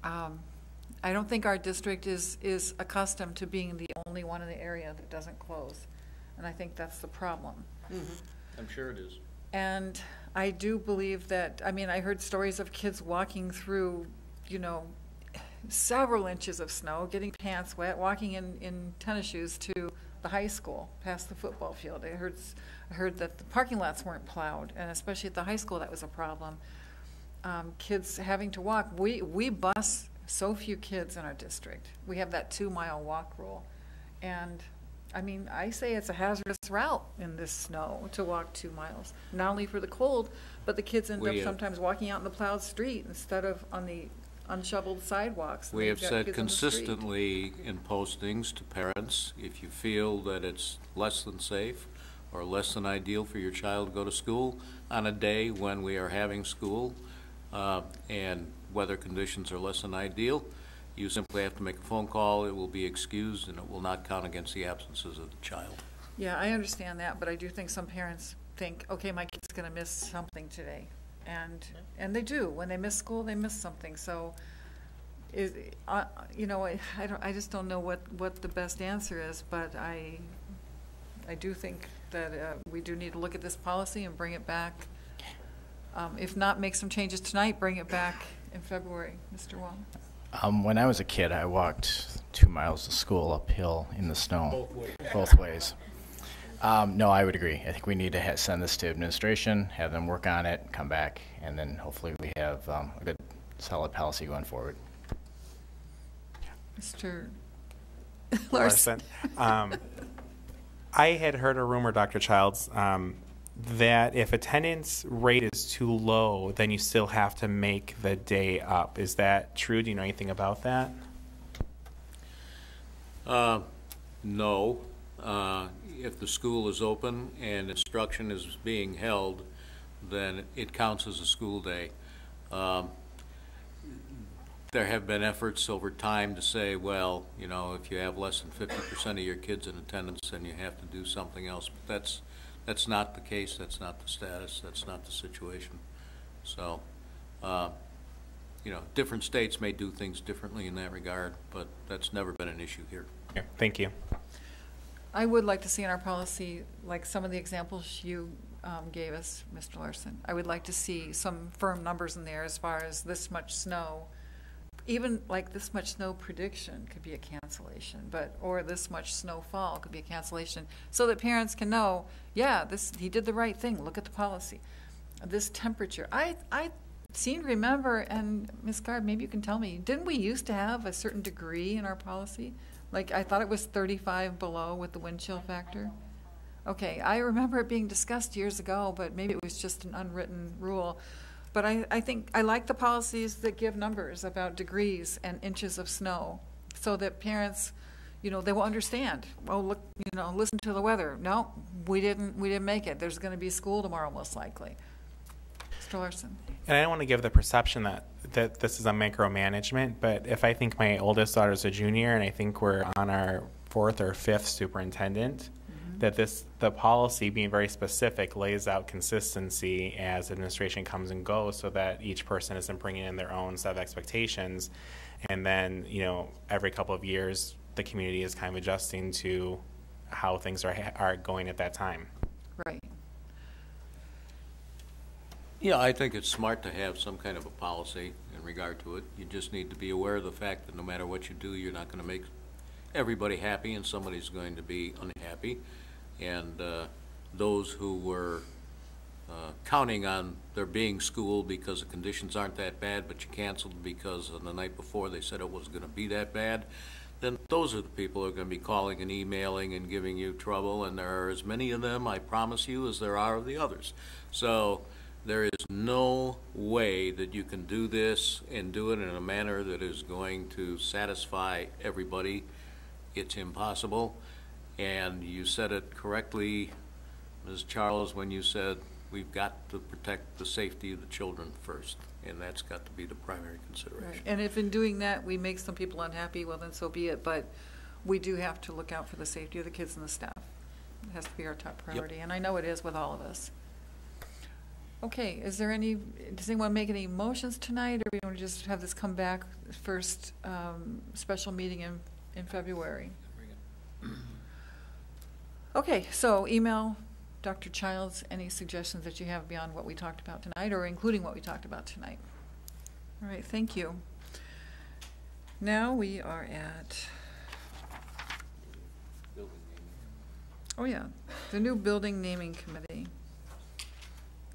I don't think our district is accustomed to being the only one in the area that doesn't close, and I think that's the problem. I'm sure it is. And I do believe that, I mean, I heard stories of kids walking through, several inches of snow, getting pants wet, walking in tennis shoes to the high school, past the football field. I heard that the parking lots weren't plowed, and especially at the high school that was a problem. Kids having to walk. We bus so few kids in our district. We have that 2-mile walk rule. And I mean, I say it's a hazardous route in this snow to walk 2 miles, not only for the cold, but the kids end up sometimes walking out in the plowed street instead of on the unshoveled sidewalks. We have said consistently in postings to parents, if you feel that it's less than safe or less than ideal for your child to go to school on a day when we are having school and weather conditions are less than ideal, you simply have to make a phone call. It will be excused, and it will not count against the absences of the child. Yeah, I understand that, but I do think some parents think, okay, my kid's going to miss something today. And they do. When they miss school, they miss something. So, I just don't know what the best answer is, but I do think that we do need to look at this policy and bring it back. If not, make some changes tonight, bring it back in February. Mr. Wong. When I was a kid, I walked 2 miles to school uphill in the snow. Both ways. No, I would agree. I think we need to send this to administration, have them work on it, come back, and then hopefully we have a good, solid policy going forward. Mr. Larson. I had heard a rumor, Dr. Childs, that if attendance rate is too low, then you still have to make the day up. Is that true? Do you know anything about that? No. If the school is open and instruction is being held, then it counts as a school day. There have been efforts over time to say, well, if you have less than 50% of your kids in attendance, then you have to do something else. But that's not the case. That's not the status. That's not the situation. So, different states may do things differently in that regard, but that's never been an issue here. Yeah, thank you. I would like to see in our policy, like some of the examples you gave us, Mr. Larson. I would like to see some firm numbers in there as far as this much snow. Even like this much snow prediction could be a cancellation, or this much snowfall could be a cancellation, so that parents can know, yeah, he did the right thing. Look at the policy. This temperature. I seem to remember, and Ms. Gard, maybe you can tell me, didn't we used to have a certain degree in our policy? Like, I thought it was 35 below with the wind chill factor. Okay, I remember it being discussed years ago, but maybe it was just an unwritten rule. But I think I like the policies that give numbers about degrees and inches of snow, so that parents, they will understand. Oh, look, listen to the weather. No, we didn't make it. There's going to be school tomorrow, most likely. Mr. Larson. And I don't want to give the perception that this is a micromanagement, but if I think my oldest daughter's a junior and I think we're on our 4th or 5th superintendent, that the policy being very specific lays out consistency as administration comes and goes so that each person isn't bringing in their own set of expectations. And then, every couple of years, the community is kind of adjusting to how things are going at that time. Right. Yeah, I think it's smart to have some kind of a policy in regard to it. You just need to be aware of the fact that no matter what you do, you're not going to make everybody happy, and somebody's going to be unhappy. And those who were counting on there being school because the conditions aren't that bad, but you canceled because on the night before they said it was going to be that bad, then those are the people who are going to be calling and emailing and giving you trouble, and there are as many of them, I promise you, as there are of the others. So there is no way that you can do this and do it in a manner that is going to satisfy everybody. It's impossible. And you said it correctly, Ms. Charles, when you said we've got to protect the safety of the children first, and that's got to be the primary consideration. Right. And if in doing that we make some people unhappy, well, then so be it. But we do have to look out for the safety of the kids and the staff. It has to be our top priority, and I know it is with all of us. Okay, does anyone make any motions tonight, or we want to just have this come back first special meeting in February? Okay, so email Dr. Childs any suggestions that you have beyond what we talked about tonight, or including what we talked about tonight. All right, thank you. Now we are at, oh yeah, the new building naming committee.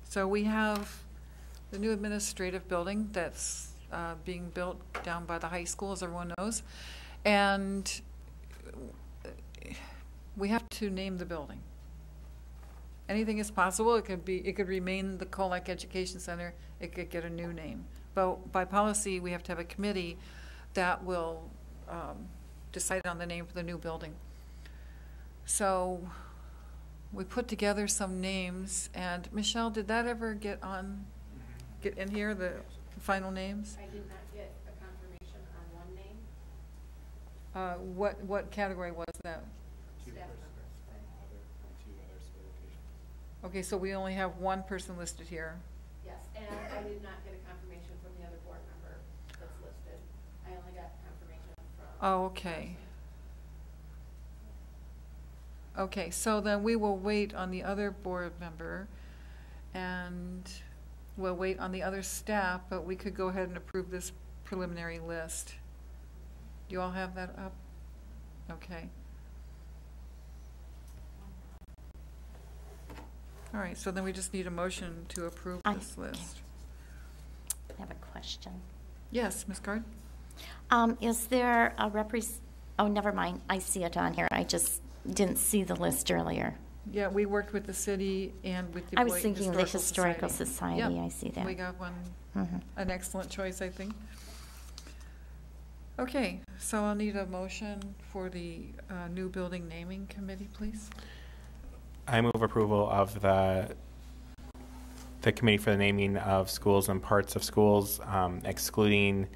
So we have the new administrative building that's being built down by the high school, as everyone knows, and we have to name the building. Anything is possible. It could remain the Colac Education Center. It could get a new name. But by policy, we have to have a committee that will decide on the name for the new building. So we put together some names, and Michelle, did that ever get in here, the final names? I did not get a confirmation on one name. What category was that? Okay, so we only have one person listed here. Yes, and I did not get a confirmation from the other board member that's listed. I only got confirmation from. Oh, okay. Okay, so then we will wait on the other board member, and we'll wait on the other staff, but we could go ahead and approve this preliminary list. Do you all have that up? Okay. All right, so then we just need a motion to approve this list. I have a question. Yes, Ms. Card? Is there a oh, never mind. I see it on here. I just didn't see the list earlier. Yeah, we worked with the city and with the I was thinking the Historical Society. Yep. I see that. We got one, an excellent choice, I think. Okay, so I'll need a motion for the new building naming committee, please. I move approval of the committee for the naming of schools and parts of schools, excluding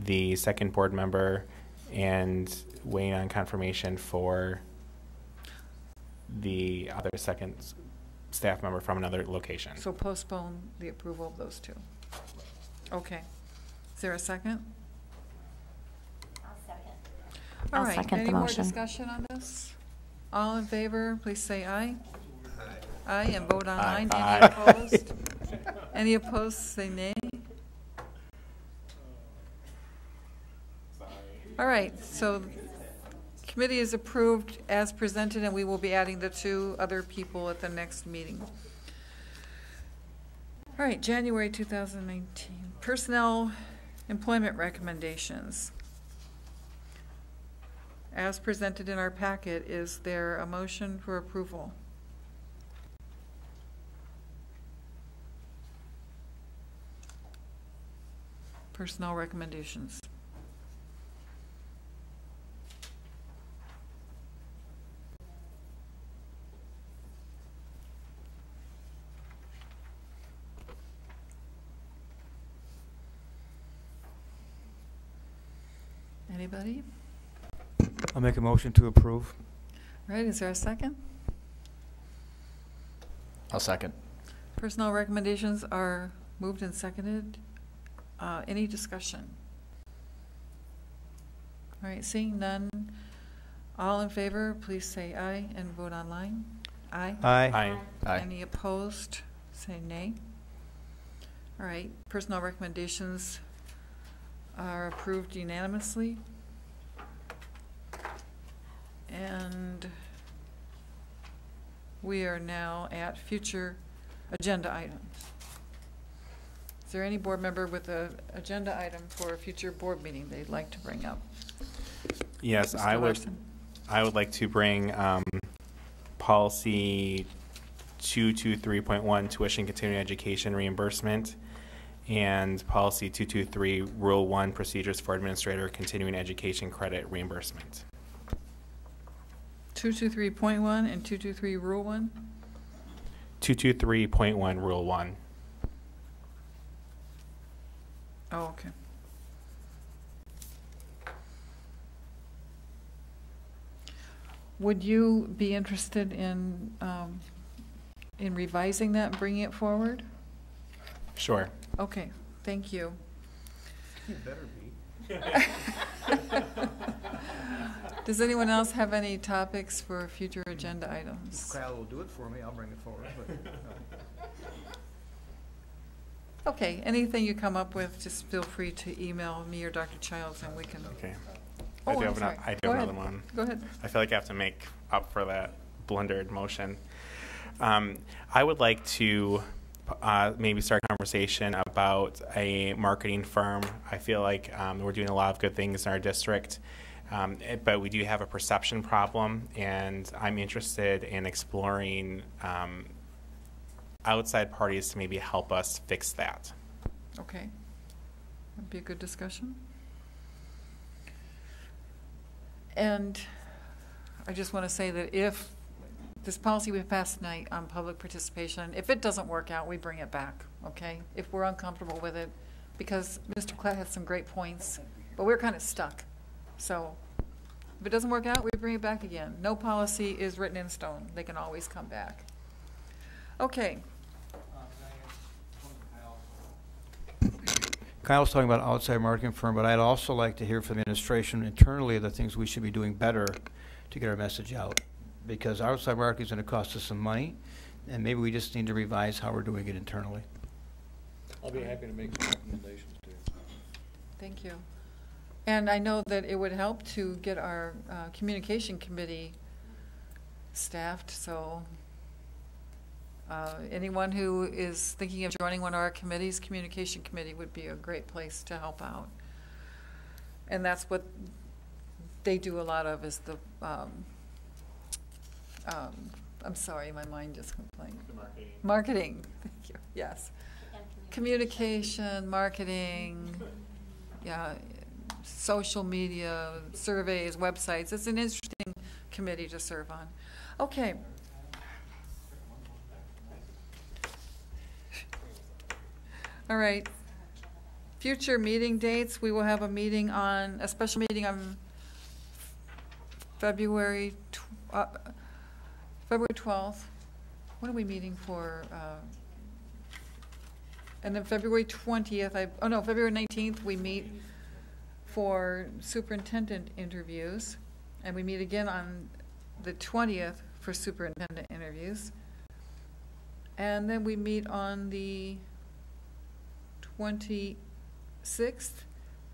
the second board member, and waiting on confirmation for the other second staff member from another location. So postpone the approval of those two. Okay. Is there a second? I'll second. All I'll right. second Any the more motion. discussion on this? All in favor, please say aye. Aye, and vote on aye. Aye. Any opposed? Any opposed, say nay. All right, so committee is approved as presented, and we will be adding the two other people at the next meeting. All right, January 2019. Personnel employment recommendations. As presented in our packet, is there a motion for approval? Personnel recommendations. Anybody? I'll make a motion to approve. All right, is there a second? I'll second. Personnel recommendations are moved and seconded. Any discussion? All right, seeing none, all in favor, please say aye and vote online. Aye. Aye. Aye. Any opposed, say nay. All right, personnel recommendations are approved unanimously. And we are now at future agenda items. Is there any board member with an agenda item for a future board meeting they'd like to bring up? Yes, Mr. I would. Larson. I would like to bring policy 223.1 tuition continuing education reimbursement and policy 223 rule 1 procedures for administrator continuing education credit reimbursement. 223.1 and 223 Rule 1? 223.1 rule 1. Oh, okay. Would you be interested in revising that and bringing it forward? Sure. Okay, thank you. You better be. Does anyone else have any topics for future agenda items? Kyle will do it for me. I'll bring it forward. Okay, anything you come up with, just feel free to email me or Dr. Childs and we can. Okay. Oh, I do I'm have, sorry. I do Go have ahead. another one. Go ahead. I feel like I have to make up for that blundered motion. I would like to maybe start a conversation about a marketing firm. I feel like we're doing a lot of good things in our district, but we do have a perception problem, and I'm interested in exploring outside parties to maybe help us fix that. Okay. That'd be a good discussion. And I just want to say that if this policy we passed tonight on public participation, if it doesn't work out, we bring it back, okay? If we're uncomfortable with it, because Mr. Klett had some great points, but we're kind of stuck. So if it doesn't work out, we bring it back again. No policy is written in stone. They can always come back. Okay. Kyle's talking about outside marketing firm, but I'd also like to hear from the administration internally the things we should be doing better to get our message out. Because outside marketing is going to cost us some money, and maybe we just need to revise how we're doing it internally. I'll be happy to make some recommendations too. Thank you. And I know that it would help to get our communication committee staffed, so anyone who is thinking of joining one of our committees, communication committee would be a great place to help out. And that's what they do a lot of, is the, I'm sorry, my mind just went blank. Marketing. Marketing, thank you, yes. Communication, marketing, yeah, social media, surveys, websites. It's an interesting committee to serve on. Okay. All right. Future meeting dates, we will have a meeting on, a special meeting on February 12th. What are we meeting for? And then February 20th, February 19th, we meet for superintendent interviews. And we meet again on the 20th for superintendent interviews. And then we meet on the 26th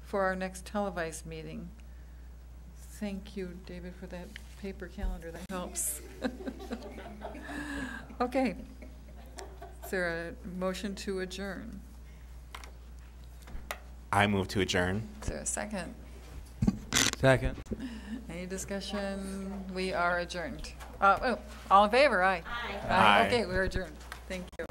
for our next televised meeting. Thank you, David, for that paper calendar. That helps. Okay. Is there a motion to adjourn? I move to adjourn. Is there a second? Second. Any discussion? We are adjourned. All in favor? Aye. Aye. Okay, we're adjourned. Thank you.